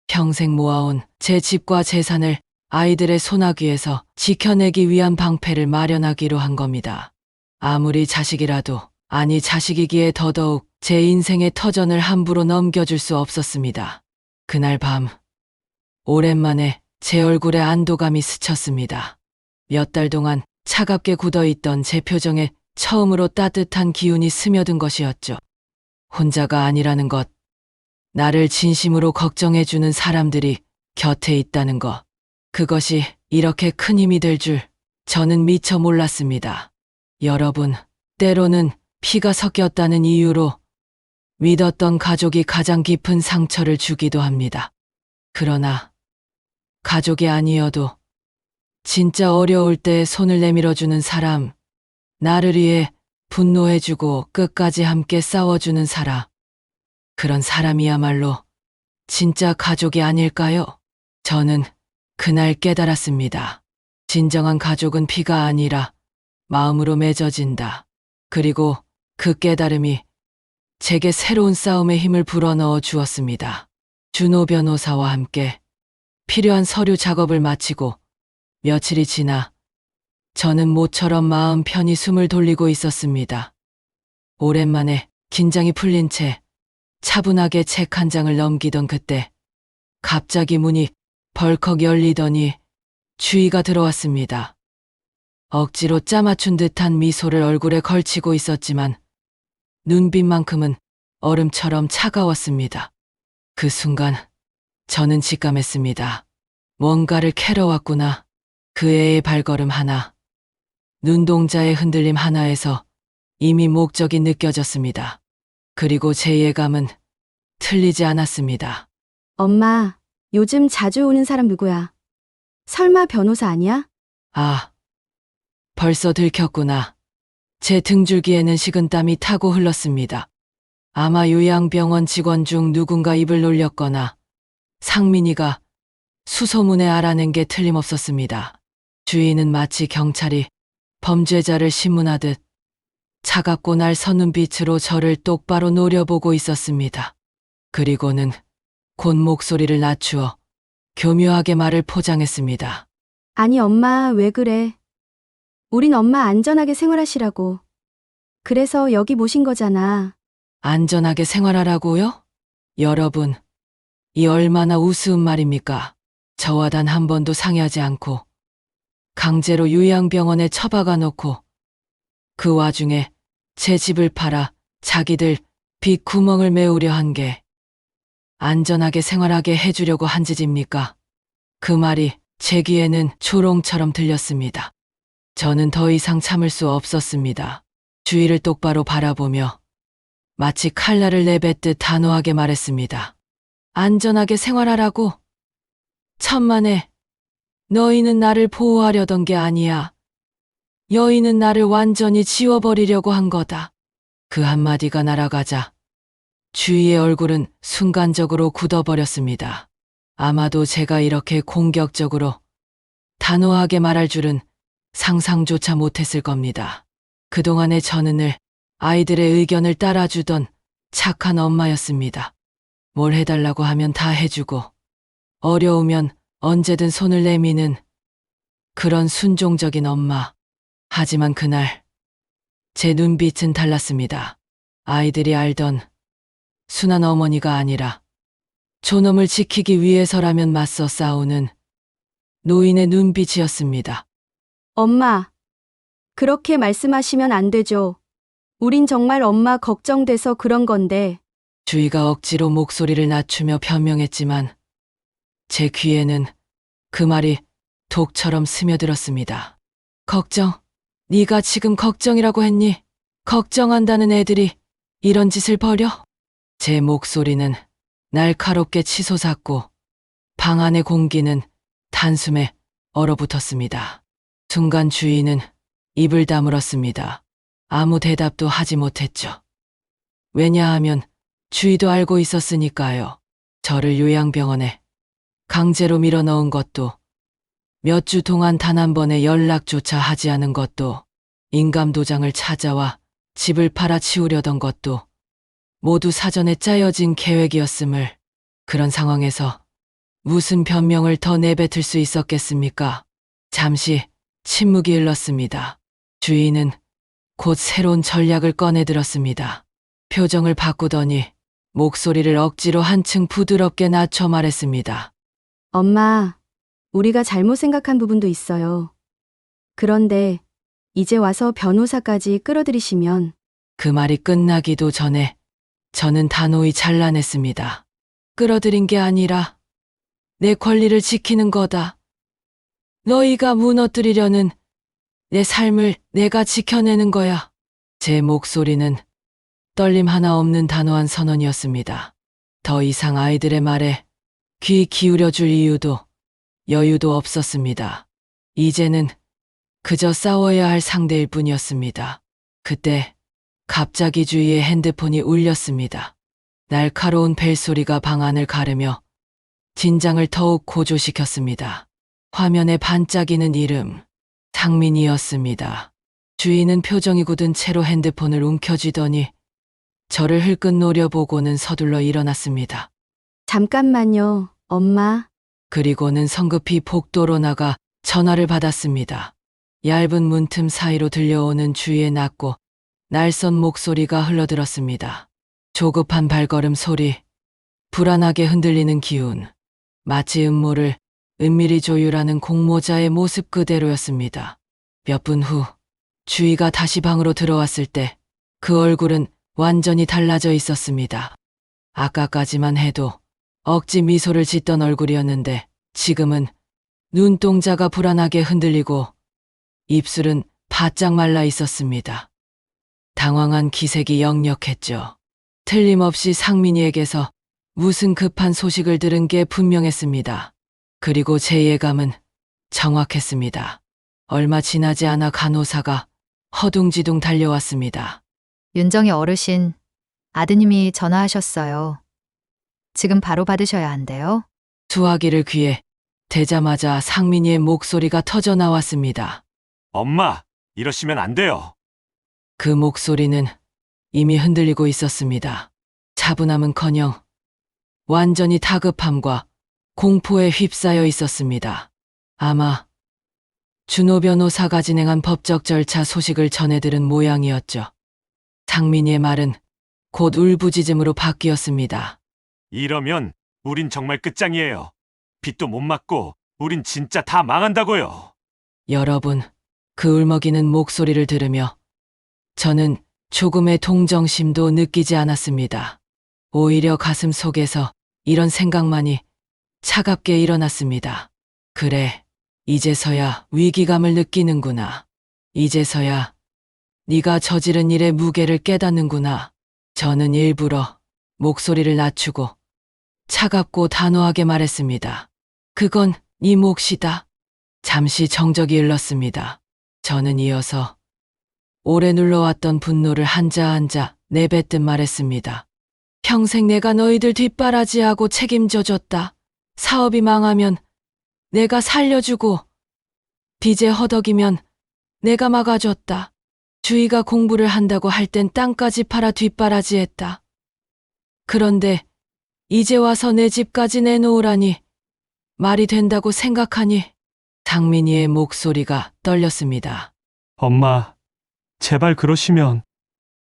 [SPEAKER 1] 평생 모아온 제 집과 재산을 아이들의 소나귀에서 지켜내기 위한 방패를 마련하기로 한 겁니다. 아무리 자식이라도, 아니 자식이기에 더더욱 제 인생의 터전을 함부로 넘겨줄 수 없었습니다. 그날 밤 오랜만에 제 얼굴에 안도감이 스쳤습니다. 몇 달 동안 차갑게 굳어있던 제 표정에 처음으로 따뜻한 기운이 스며든 것이었죠. 혼자가 아니라는 것, 나를 진심으로 걱정해주는 사람들이 곁에 있다는 것, 그것이 이렇게 큰 힘이 될 줄 저는 미처 몰랐습니다. 여러분, 때로는 피가 섞였다는 이유로 믿었던 가족이 가장 깊은 상처를 주기도 합니다. 그러나 가족이 아니어도 진짜 어려울 때 손을 내밀어주는 사람, 나를 위해 분노해주고 끝까지 함께 싸워주는 사람. 그런 사람이야말로 진짜 가족이 아닐까요? 저는 그날 깨달았습니다. 진정한 가족은 피가 아니라 마음으로 맺어진다. 그리고 그 깨달음이 제게 새로운 싸움의 힘을 불어넣어 주었습니다. 준호 변호사와 함께 필요한 서류 작업을 마치고 며칠이 지나 저는 모처럼 마음 편히 숨을 돌리고 있었습니다. 오랜만에 긴장이 풀린 채 차분하게 책 한 장을 넘기던 그때 갑자기 문이 벌컥 열리더니 주희가 들어왔습니다. 억지로 짜맞춘 듯한 미소를 얼굴에 걸치고 있었지만 눈빛만큼은 얼음처럼 차가웠습니다. 그 순간 저는 직감했습니다. 뭔가를 캐러 왔구나. 그 애의 발걸음 하나, 눈동자의 흔들림 하나에서 이미 목적이 느껴졌습니다. 그리고 제 예감은 틀리지 않았습니다.
[SPEAKER 3] 엄마, 요즘 자주 오는 사람 누구야? 설마 변호사 아니야?
[SPEAKER 1] 아, 벌써 들켰구나. 제 등줄기에는 식은땀이 타고 흘렀습니다. 아마 요양병원 직원 중 누군가 입을 놀렸거나 상민이가 수소문에 알아낸 게 틀림없었습니다. 주인은 마치 경찰이 범죄자를 신문하듯 차갑고 날선 눈빛으로 저를 똑바로 노려보고 있었습니다. 그리고는 곧 목소리를 낮추어 교묘하게 말을 포장했습니다.
[SPEAKER 3] 아니, 엄마, 왜 그래? 우린 엄마 안전하게 생활하시라고. 그래서 여기 모신 거잖아.
[SPEAKER 1] 안전하게 생활하라고요? 여러분, 이 얼마나 우스운 말입니까? 저와 단 한 번도 상의하지 않고 강제로 요양병원에 처박아 놓고 그 와중에 제 집을 팔아 자기들 빚 구멍을 메우려 한 게 안전하게 생활하게 해주려고 한 짓입니까? 그 말이 제 귀에는 조롱처럼 들렸습니다. 저는 더 이상 참을 수 없었습니다. 주위를 똑바로 바라보며 마치 칼날을 내뱉듯 단호하게 말했습니다. 안전하게 생활하라고? 천만에, 너희는 나를 보호하려던 게 아니야. 여인은 나를 완전히 지워버리려고 한 거다. 그 한마디가 날아가자 주희의 얼굴은 순간적으로 굳어버렸습니다. 아마도 제가 이렇게 공격적으로 단호하게 말할 줄은 상상조차 못했을 겁니다. 그동안의 저는 늘 아이들의 의견을 따라주던 착한 엄마였습니다. 뭘 해달라고 하면 다 해주고 어려우면 언제든 손을 내미는 그런 순종적인 엄마. 하지만 그날 제 눈빛은 달랐습니다. 아이들이 알던 순한 어머니가 아니라 존엄을 지키기 위해서라면 맞서 싸우는 노인의 눈빛이었습니다.
[SPEAKER 3] 엄마, 그렇게 말씀하시면 안 되죠. 우린 정말 엄마 걱정돼서 그런 건데.
[SPEAKER 1] 주희가 억지로 목소리를 낮추며 변명했지만 제 귀에는 그 말이 독처럼 스며들었습니다. 걱정? 네가 지금 걱정이라고 했니? 걱정한다는 애들이 이런 짓을 벌여? 제 목소리는 날카롭게 치솟았고 방 안의 공기는 단숨에 얼어붙었습니다. 순간 주인은 입을 다물었습니다. 아무 대답도 하지 못했죠. 왜냐하면 주희도 알고 있었으니까요. 저를 요양병원에 강제로 밀어넣은 것도 몇 주 동안 단 한 번의 연락조차 하지 않은 것도 인감도장을 찾아와 집을 팔아치우려던 것도 모두 사전에 짜여진 계획이었음을 그런 상황에서 무슨 변명을 더 내뱉을 수 있었겠습니까? 잠시 침묵이 흘렀습니다. 주인은 곧 새로운 전략을 꺼내들었습니다. 표정을 바꾸더니 목소리를 억지로 한층 부드럽게 낮춰 말했습니다.
[SPEAKER 3] 엄마, 우리가 잘못 생각한 부분도 있어요. 그런데 이제 와서 변호사까지 끌어들이시면.
[SPEAKER 1] 그 말이 끝나기도 전에 저는 단호히 잘라냈습니다. 끌어들인 게 아니라 내 권리를 지키는 거다. 너희가 무너뜨리려는 내 삶을 내가 지켜내는 거야. 제 목소리는 떨림 하나 없는 단호한 선언이었습니다. 더 이상 아이들의 말에 귀 기울여 줄 이유도 여유도 없었습니다. 이제는 그저 싸워야 할 상대일 뿐이었습니다. 그때 갑자기 주위에 핸드폰이 울렸습니다. 날카로운 벨소리가 방 안을 가르며 긴장을 더욱 고조시켰습니다. 화면에 반짝이는 이름, 상민이었습니다. 주인은 표정이 굳은 채로 핸드폰을 움켜쥐더니 저를 흘끗 노려보고는 서둘러 일어났습니다.
[SPEAKER 3] 잠깐만요, 엄마.
[SPEAKER 1] 그리고는 성급히 복도로 나가 전화를 받았습니다. 얇은 문틈 사이로 들려오는 주위의 낮고 날선 목소리가 흘러들었습니다. 조급한 발걸음 소리, 불안하게 흔들리는 기운, 마치 음모를 은밀히 조율하는 공모자의 모습 그대로였습니다. 몇 분 후 주희가 다시 방으로 들어왔을 때 그 얼굴은 완전히 달라져 있었습니다. 아까까지만 해도 억지 미소를 짓던 얼굴이었는데 지금은 눈동자가 불안하게 흔들리고 입술은 바짝 말라 있었습니다. 당황한 기색이 역력했죠. 틀림없이 상민이에게서 무슨 급한 소식을 들은 게 분명했습니다. 그리고 제 예감은 정확했습니다. 얼마 지나지 않아 간호사가 허둥지둥 달려왔습니다.
[SPEAKER 8] 윤정희 어르신, 아드님이 전화하셨어요. 지금 바로 받으셔야 한대요.
[SPEAKER 1] 수화기를 귀에 대자마자 상민이의 목소리가 터져 나왔습니다.
[SPEAKER 6] 엄마, 이러시면 안 돼요.
[SPEAKER 1] 그 목소리는 이미 흔들리고 있었습니다. 차분함은커녕 완전히 다급함과 공포에 휩싸여 있었습니다. 아마 준호 변호사가 진행한 법적 절차 소식을 전해 들은 모양이었죠. 상민이의 말은 곧 울부짖음으로 바뀌었습니다.
[SPEAKER 6] 이러면 우린 정말 끝장이에요. 빚도 못 막고 우린 진짜 다 망한다고요.
[SPEAKER 1] 여러분, 그 울먹이는 목소리를 들으며 저는 조금의 동정심도 느끼지 않았습니다. 오히려 가슴 속에서 이런 생각만이 차갑게 일어났습니다. 그래, 이제서야 위기감을 느끼는구나. 이제서야 네가 저지른 일의 무게를 깨닫는구나. 저는 일부러 목소리를 낮추고 차갑고 단호하게 말했습니다. 그건 네 몫이다. 잠시 정적이 흘렀습니다. 저는 이어서 오래 눌러왔던 분노를 한자 내뱉듯 말했습니다. 평생 내가 너희들 뒷바라지하고 책임져줬다. 사업이 망하면 내가 살려주고 빚에 허덕이면 내가 막아줬다. 주희가 공부를 한다고 할 땐 땅까지 팔아 뒷바라지했다. 그런데 이제 와서 내 집까지 내놓으라니 말이 된다고 생각하니 상민이의 목소리가 떨렸습니다.
[SPEAKER 2] 엄마, 제발 그러시면.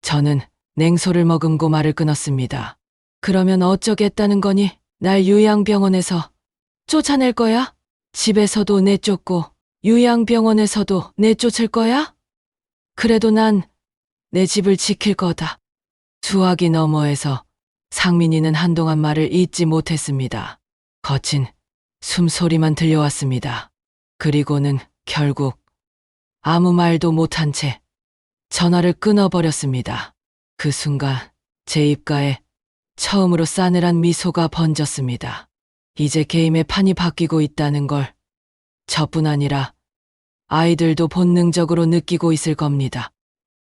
[SPEAKER 1] 저는 냉소를 머금고 말을 끊었습니다. 그러면 어쩌겠다는 거니? 날 요양병원에서 쫓아낼 거야? 집에서도 내쫓고 요양병원에서도 내쫓을 거야? 그래도 난 내 집을 지킬 거다. 수화기 너머에서 상민이는 한동안 말을 잇지 못했습니다. 거친 숨소리만 들려왔습니다. 그리고는 결국 아무 말도 못한 채 전화를 끊어버렸습니다. 그 순간 제 입가에 처음으로 싸늘한 미소가 번졌습니다. 이제 게임의 판이 바뀌고 있다는 걸 저뿐 아니라 아이들도 본능적으로 느끼고 있을 겁니다.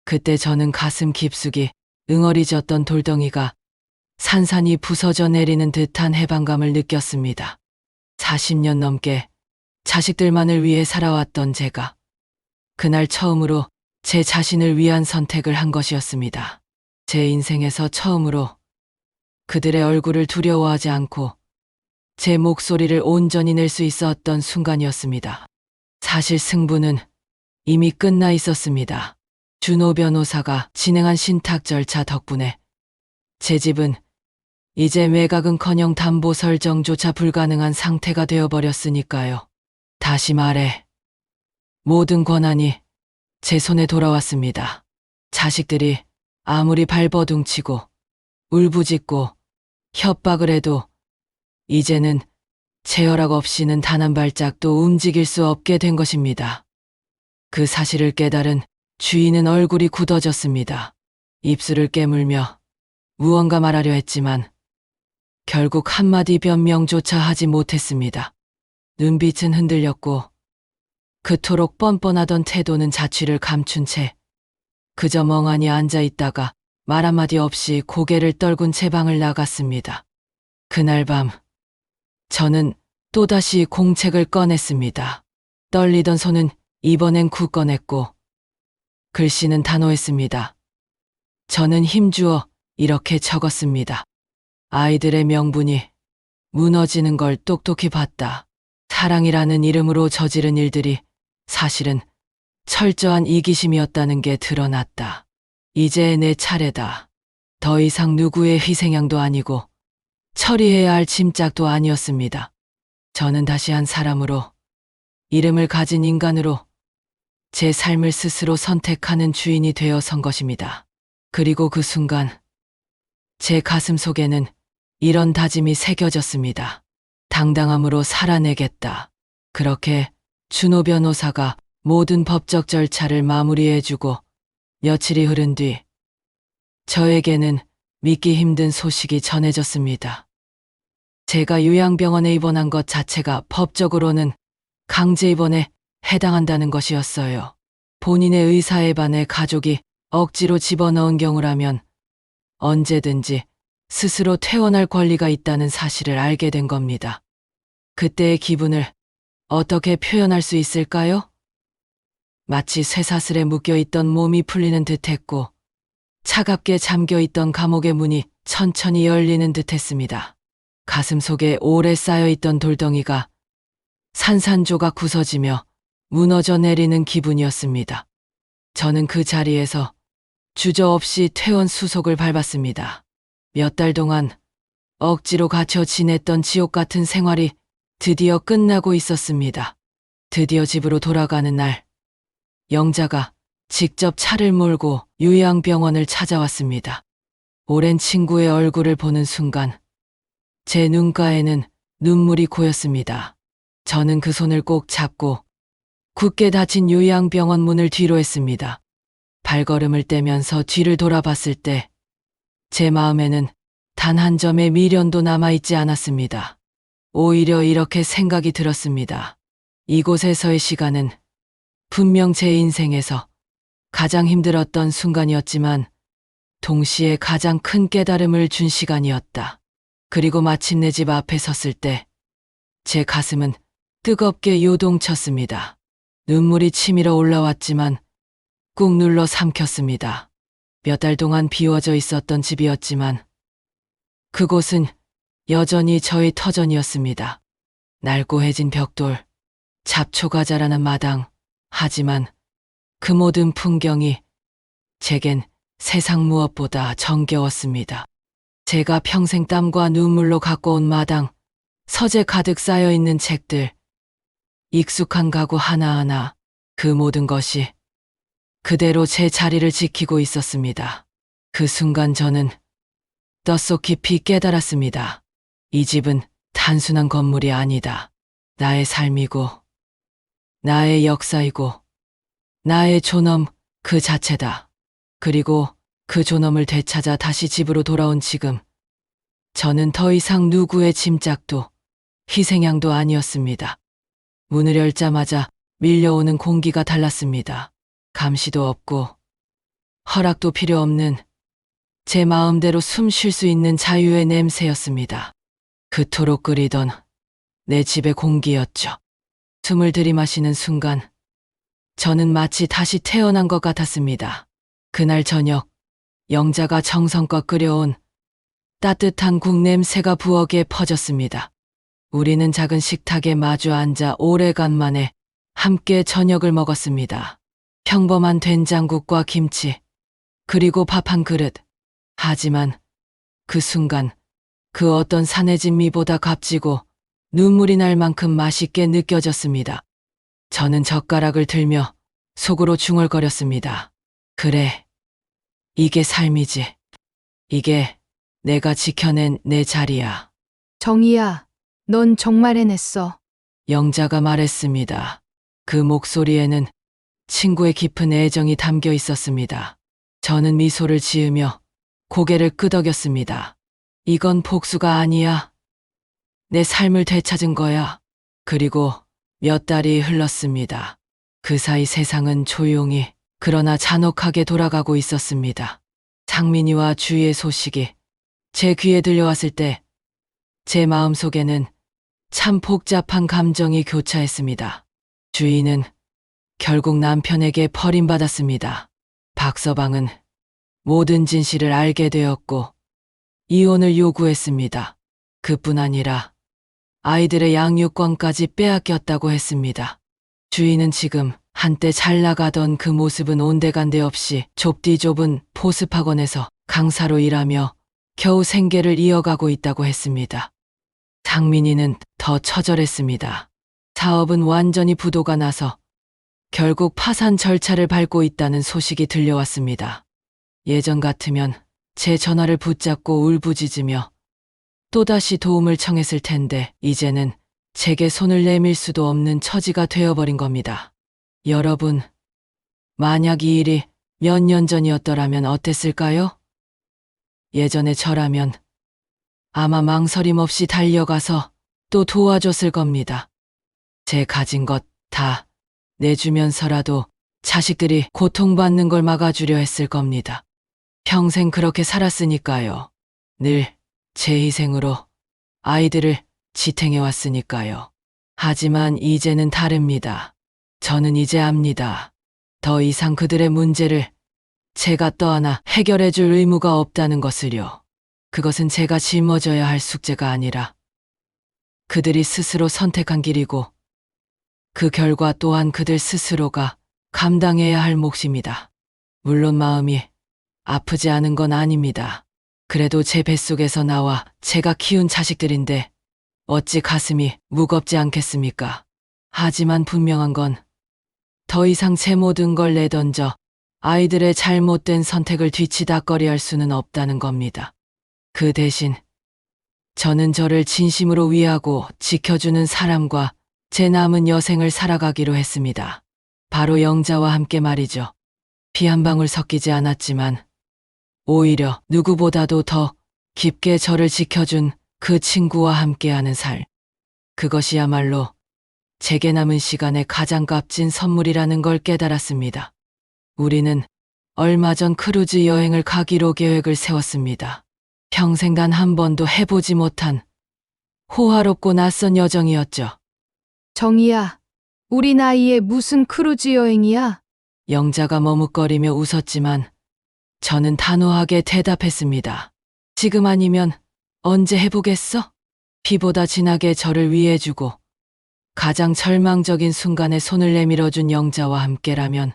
[SPEAKER 1] 그때 저는 가슴 깊숙이 응어리졌던 돌덩이가 산산이 부서져 내리는 듯한 해방감을 느꼈습니다. 40년 넘게 자식들만을 위해 살아왔던 제가 그날 처음으로 제 자신을 위한 선택을 한 것이었습니다. 제 인생에서 처음으로 그들의 얼굴을 두려워하지 않고 제 목소리를 온전히 낼 수 있었던 순간이었습니다. 사실 승부는 이미 끝나 있었습니다. 준호 변호사가 진행한 신탁 절차 덕분에 제 집은 이제 매각은커녕 담보 설정조차 불가능한 상태가 되어버렸으니까요. 다시 말해 모든 권한이 제 손에 돌아왔습니다. 자식들이 아무리 발버둥치고 울부짖고 협박을 해도 이제는 제 허락 없이는 단 한 발짝도 움직일 수 없게 된 것입니다. 그 사실을 깨달은 주인은 얼굴이 굳어졌습니다. 입술을 깨물며 무언가 말하려 했지만 결국 한마디 변명조차 하지 못했습니다. 눈빛은 흔들렸고 그토록 뻔뻔하던 태도는 자취를 감춘 채 그저 멍하니 앉아 있다가 말 한마디 없이 고개를 떨군 채 방을 나갔습니다. 그날 밤 저는 또다시 공책을 꺼냈습니다. 떨리던 손은 이번엔 굳건했고 글씨는 단호했습니다. 저는 힘주어 이렇게 적었습니다. 아이들의 명분이 무너지는 걸 똑똑히 봤다. 사랑이라는 이름으로 저지른 일들이 사실은 철저한 이기심이었다는 게 드러났다. 이제 내 차례다. 더 이상 누구의 희생양도 아니고 처리해야 할 짐짝도 아니었습니다. 저는 다시 한 사람으로, 이름을 가진 인간으로 제 삶을 스스로 선택하는 주인이 되어 선 것입니다. 그리고 그 순간 제 가슴 속에는 이런 다짐이 새겨졌습니다. 당당함으로 살아내겠다. 그렇게 준호 변호사가 모든 법적 절차를 마무리해주고 며칠이 흐른 뒤 저에게는 믿기 힘든 소식이 전해졌습니다. 제가 요양병원에 입원한 것 자체가 법적으로는 강제 입원에 해당한다는 것이었어요. 본인의 의사에 반해 가족이 억지로 집어넣은 경우라면 언제든지 스스로 퇴원할 권리가 있다는 사실을 알게 된 겁니다. 그때의 기분을 어떻게 표현할 수 있을까요? 마치 쇠사슬에 묶여있던 몸이 풀리는 듯했고 차갑게 잠겨있던 감옥의 문이 천천히 열리는 듯했습니다. 가슴 속에 오래 쌓여있던 돌덩이가 산산조각 부서지며 무너져 내리는 기분이었습니다. 저는 그 자리에서 주저없이 퇴원 수속을 밟았습니다. 몇 달 동안 억지로 갇혀 지냈던 지옥 같은 생활이 드디어 끝나고 있었습니다. 드디어 집으로 돌아가는 날, 영자가 직접 차를 몰고 요양병원을 찾아왔습니다. 오랜 친구의 얼굴을 보는 순간 제 눈가에는 눈물이 고였습니다. 저는 그 손을 꼭 잡고 굳게 닫힌 요양병원 문을 뒤로 했습니다. 발걸음을 떼면서 뒤를 돌아봤을 때 제 마음에는 단 한 점의 미련도 남아있지 않았습니다. 오히려 이렇게 생각이 들었습니다. 이곳에서의 시간은 분명 제 인생에서 가장 힘들었던 순간이었지만 동시에 가장 큰 깨달음을 준 시간이었다. 그리고 마침내 집 앞에 섰을 때 제 가슴은 뜨겁게 요동쳤습니다. 눈물이 치밀어 올라왔지만 꾹 눌러 삼켰습니다. 몇 달 동안 비워져 있었던 집이었지만 그곳은 여전히 저의 터전이었습니다. 낡고해진 벽돌, 잡초가 자라난 마당, 하지만 그 모든 풍경이 제겐 세상 무엇보다 정겨웠습니다. 제가 평생 땀과 눈물로 가꿔온 마당, 서재 가득 쌓여있는 책들, 익숙한 가구 하나하나, 그 모든 것이 그대로 제 자리를 지키고 있었습니다. 그 순간 저는 뼛속 깊이 깨달았습니다. 이 집은 단순한 건물이 아니다. 나의 삶이고, 나의 역사이고, 나의 존엄 그 자체다. 그리고 그 존엄을 되찾아 다시 집으로 돌아온 지금, 저는 더 이상 누구의 짐짝도 희생양도 아니었습니다. 문을 열자마자 밀려오는 공기가 달랐습니다. 감시도 없고 허락도 필요 없는 제 마음대로 숨 쉴 수 있는 자유의 냄새였습니다. 그토록 끓이던 내 집의 공기였죠. 숨을 들이마시는 순간 저는 마치 다시 태어난 것 같았습니다. 그날 저녁 영자가 정성껏 끓여온 따뜻한 국 냄새가 부엌에 퍼졌습니다. 우리는 작은 식탁에 마주 앉아 오래간만에 함께 저녁을 먹었습니다. 평범한 된장국과 김치, 그리고 밥 한 그릇. 하지만 그 순간 그 어떤 산해진 미보다 값지고 눈물이 날 만큼 맛있게 느껴졌습니다. 저는 젓가락을 들며 속으로 중얼거렸습니다. 그래, 이게 삶이지. 이게 내가 지켜낸 내 자리야.
[SPEAKER 5] 정희야, 넌 정말 해냈어.
[SPEAKER 1] 영자가 말했습니다. 그 목소리에는 친구의 깊은 애정이 담겨 있었습니다. 저는 미소를 지으며 고개를 끄덕였습니다. 이건 복수가 아니야. 내 삶을 되찾은 거야. 그리고 몇 달이 흘렀습니다. 그 사이 세상은 조용히 그러나 잔혹하게 돌아가고 있었습니다. 상민이와 주희의 소식이 제 귀에 들려왔을 때 제 마음속에는 참 복잡한 감정이 교차했습니다. 주희는 결국 남편에게 버림받았습니다. 박서방은 모든 진실을 알게 되었고 이혼을 요구했습니다. 그뿐 아니라 아이들의 양육권까지 빼앗겼다고 했습니다. 주희는 지금 한때 잘 나가던 그 모습은 온데간데 없이 좁디 좁은 보습학원에서 강사로 일하며 겨우 생계를 이어가고 있다고 했습니다. 상민이는 더 처절했습니다. 사업은 완전히 부도가 나서 결국 파산 절차를 밟고 있다는 소식이 들려왔습니다. 예전 같으면 제 전화를 붙잡고 울부짖으며 또다시 도움을 청했을 텐데 이제는 제게 손을 내밀 수도 없는 처지가 되어버린 겁니다. 여러분, 만약 이 일이 몇 년 전이었더라면 어땠을까요? 예전에 저라면 아마 망설임 없이 달려가서 또 도와줬을 겁니다. 제 가진 것 다 내주면서라도 자식들이 고통받는 걸 막아주려 했을 겁니다. 평생 그렇게 살았으니까요. 늘 제 희생으로 아이들을 지탱해왔으니까요. 하지만 이제는 다릅니다. 저는 이제 압니다. 더 이상 그들의 문제를 제가 떠안아 해결해줄 의무가 없다는 것을요. 그것은 제가 짊어져야 할 숙제가 아니라 그들이 스스로 선택한 길이고 그 결과 또한 그들 스스로가 감당해야 할 몫입니다. 물론 마음이 아프지 않은 건 아닙니다. 그래도 제 뱃속에서 나와 제가 키운 자식들인데 어찌 가슴이 무겁지 않겠습니까? 하지만 분명한 건 더 이상 제 모든 걸 내던져 아이들의 잘못된 선택을 뒤치다꺼리할 수는 없다는 겁니다. 그 대신 저는 저를 진심으로 위하고 지켜주는 사람과 제 남은 여생을 살아가기로 했습니다. 바로 영자와 함께 말이죠. 피 한 방울 섞이지 않았지만 오히려 누구보다도 더 깊게 저를 지켜준 그 친구와 함께하는 살. 그것이야말로 제게 남은 시간의 가장 값진 선물이라는 걸 깨달았습니다. 우리는 얼마 전 크루즈 여행을 가기로 계획을 세웠습니다. 평생 단 한 번도 해보지 못한 호화롭고 낯선 여정이었죠.
[SPEAKER 5] 정희야, 우리 나이에 무슨 크루즈 여행이야?
[SPEAKER 1] 영자가 머뭇거리며 웃었지만 저는 단호하게 대답했습니다. 지금 아니면 언제 해보겠어? 피보다 진하게 저를 위해주고 가장 절망적인 순간에 손을 내밀어준 영자와 함께라면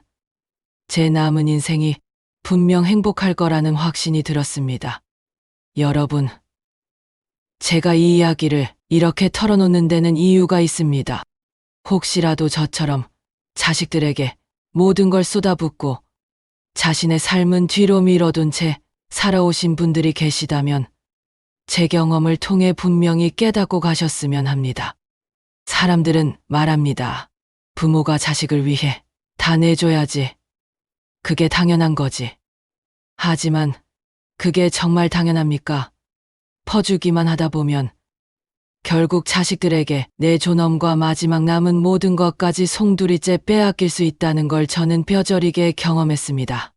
[SPEAKER 1] 제 남은 인생이 분명 행복할 거라는 확신이 들었습니다. 여러분, 제가 이 이야기를 이렇게 털어놓는 데는 이유가 있습니다. 혹시라도 저처럼 자식들에게 모든 걸 쏟아붓고 자신의 삶은 뒤로 밀어둔 채 살아오신 분들이 계시다면 제 경험을 통해 분명히 깨닫고 가셨으면 합니다. 사람들은 말합니다. 부모가 자식을 위해 다 내줘야지. 그게 당연한 거지. 하지만 그게 정말 당연합니까? 퍼주기만 하다 보면 결국 자식들에게 내 존엄과 마지막 남은 모든 것까지 송두리째 빼앗길 수 있다는 걸 저는 뼈저리게 경험했습니다.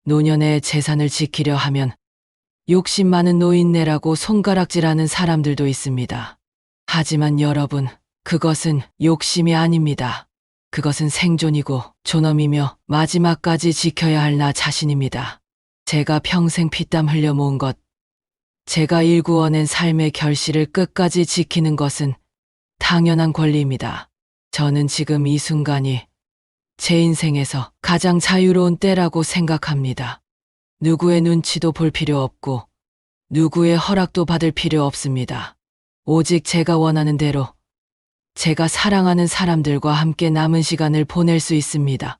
[SPEAKER 1] 노년의 재산을 지키려 하면 욕심 많은 노인네라고 손가락질하는 사람들도 있습니다. 하지만 여러분, 그것은 욕심이 아닙니다. 그것은 생존이고 존엄이며 마지막까지 지켜야 할 나 자신입니다. 제가 평생 피땀 흘려 모은 것, 제가 일구어낸 삶의 결실을 끝까지 지키는 것은 당연한 권리입니다. 저는 지금 이 순간이 제 인생에서 가장 자유로운 때라고 생각합니다. 누구의 눈치도 볼 필요 없고 누구의 허락도 받을 필요 없습니다. 오직 제가 원하는 대로 제가 사랑하는 사람들과 함께 남은 시간을 보낼 수 있습니다.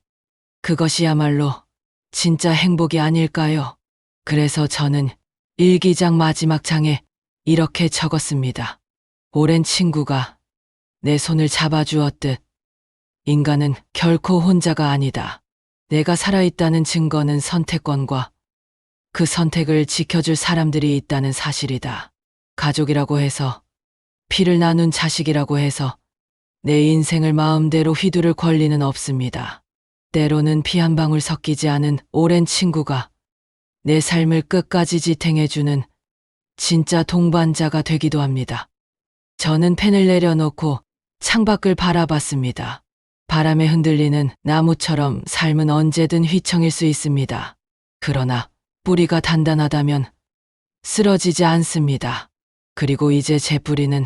[SPEAKER 1] 그것이야말로 진짜 행복이 아닐까요? 그래서 저는 일기장 마지막 장에 이렇게 적었습니다. 오랜 친구가 내 손을 잡아주었듯 인간은 결코 혼자가 아니다. 내가 살아있다는 증거는 선택권과 그 선택을 지켜줄 사람들이 있다는 사실이다. 가족이라고 해서, 피를 나눈 자식이라고 해서 내 인생을 마음대로 휘두를 권리는 없습니다. 때로는 피 한 방울 섞이지 않은 오랜 친구가 내 삶을 끝까지 지탱해주는 진짜 동반자가 되기도 합니다. 저는 펜을 내려놓고 창밖을 바라봤습니다. 바람에 흔들리는 나무처럼 삶은 언제든 휘청일 수 있습니다. 그러나 뿌리가 단단하다면 쓰러지지 않습니다. 그리고 이제 제 뿌리는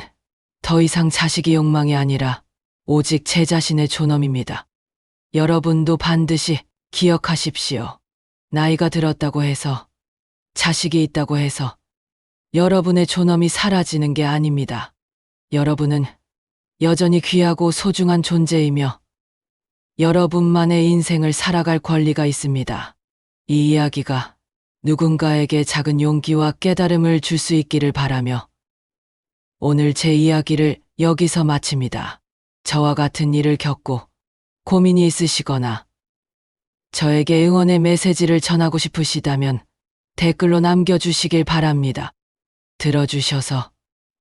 [SPEAKER 1] 더 이상 자식의 욕망이 아니라 오직 제 자신의 존엄입니다. 여러분도 반드시 기억하십시오. 나이가 들었다고 해서, 자식이 있다고 해서 여러분의 존엄이 사라지는 게 아닙니다. 여러분은 여전히 귀하고 소중한 존재이며 여러분만의 인생을 살아갈 권리가 있습니다. 이 이야기가 누군가에게 작은 용기와 깨달음을 줄 수 있기를 바라며 오늘 제 이야기를 여기서 마칩니다. 저와 같은 일을 겪고 고민이 있으시거나 저에게 응원의 메시지를 전하고 싶으시다면 댓글로 남겨주시길 바랍니다. 들어주셔서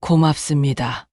[SPEAKER 1] 고맙습니다.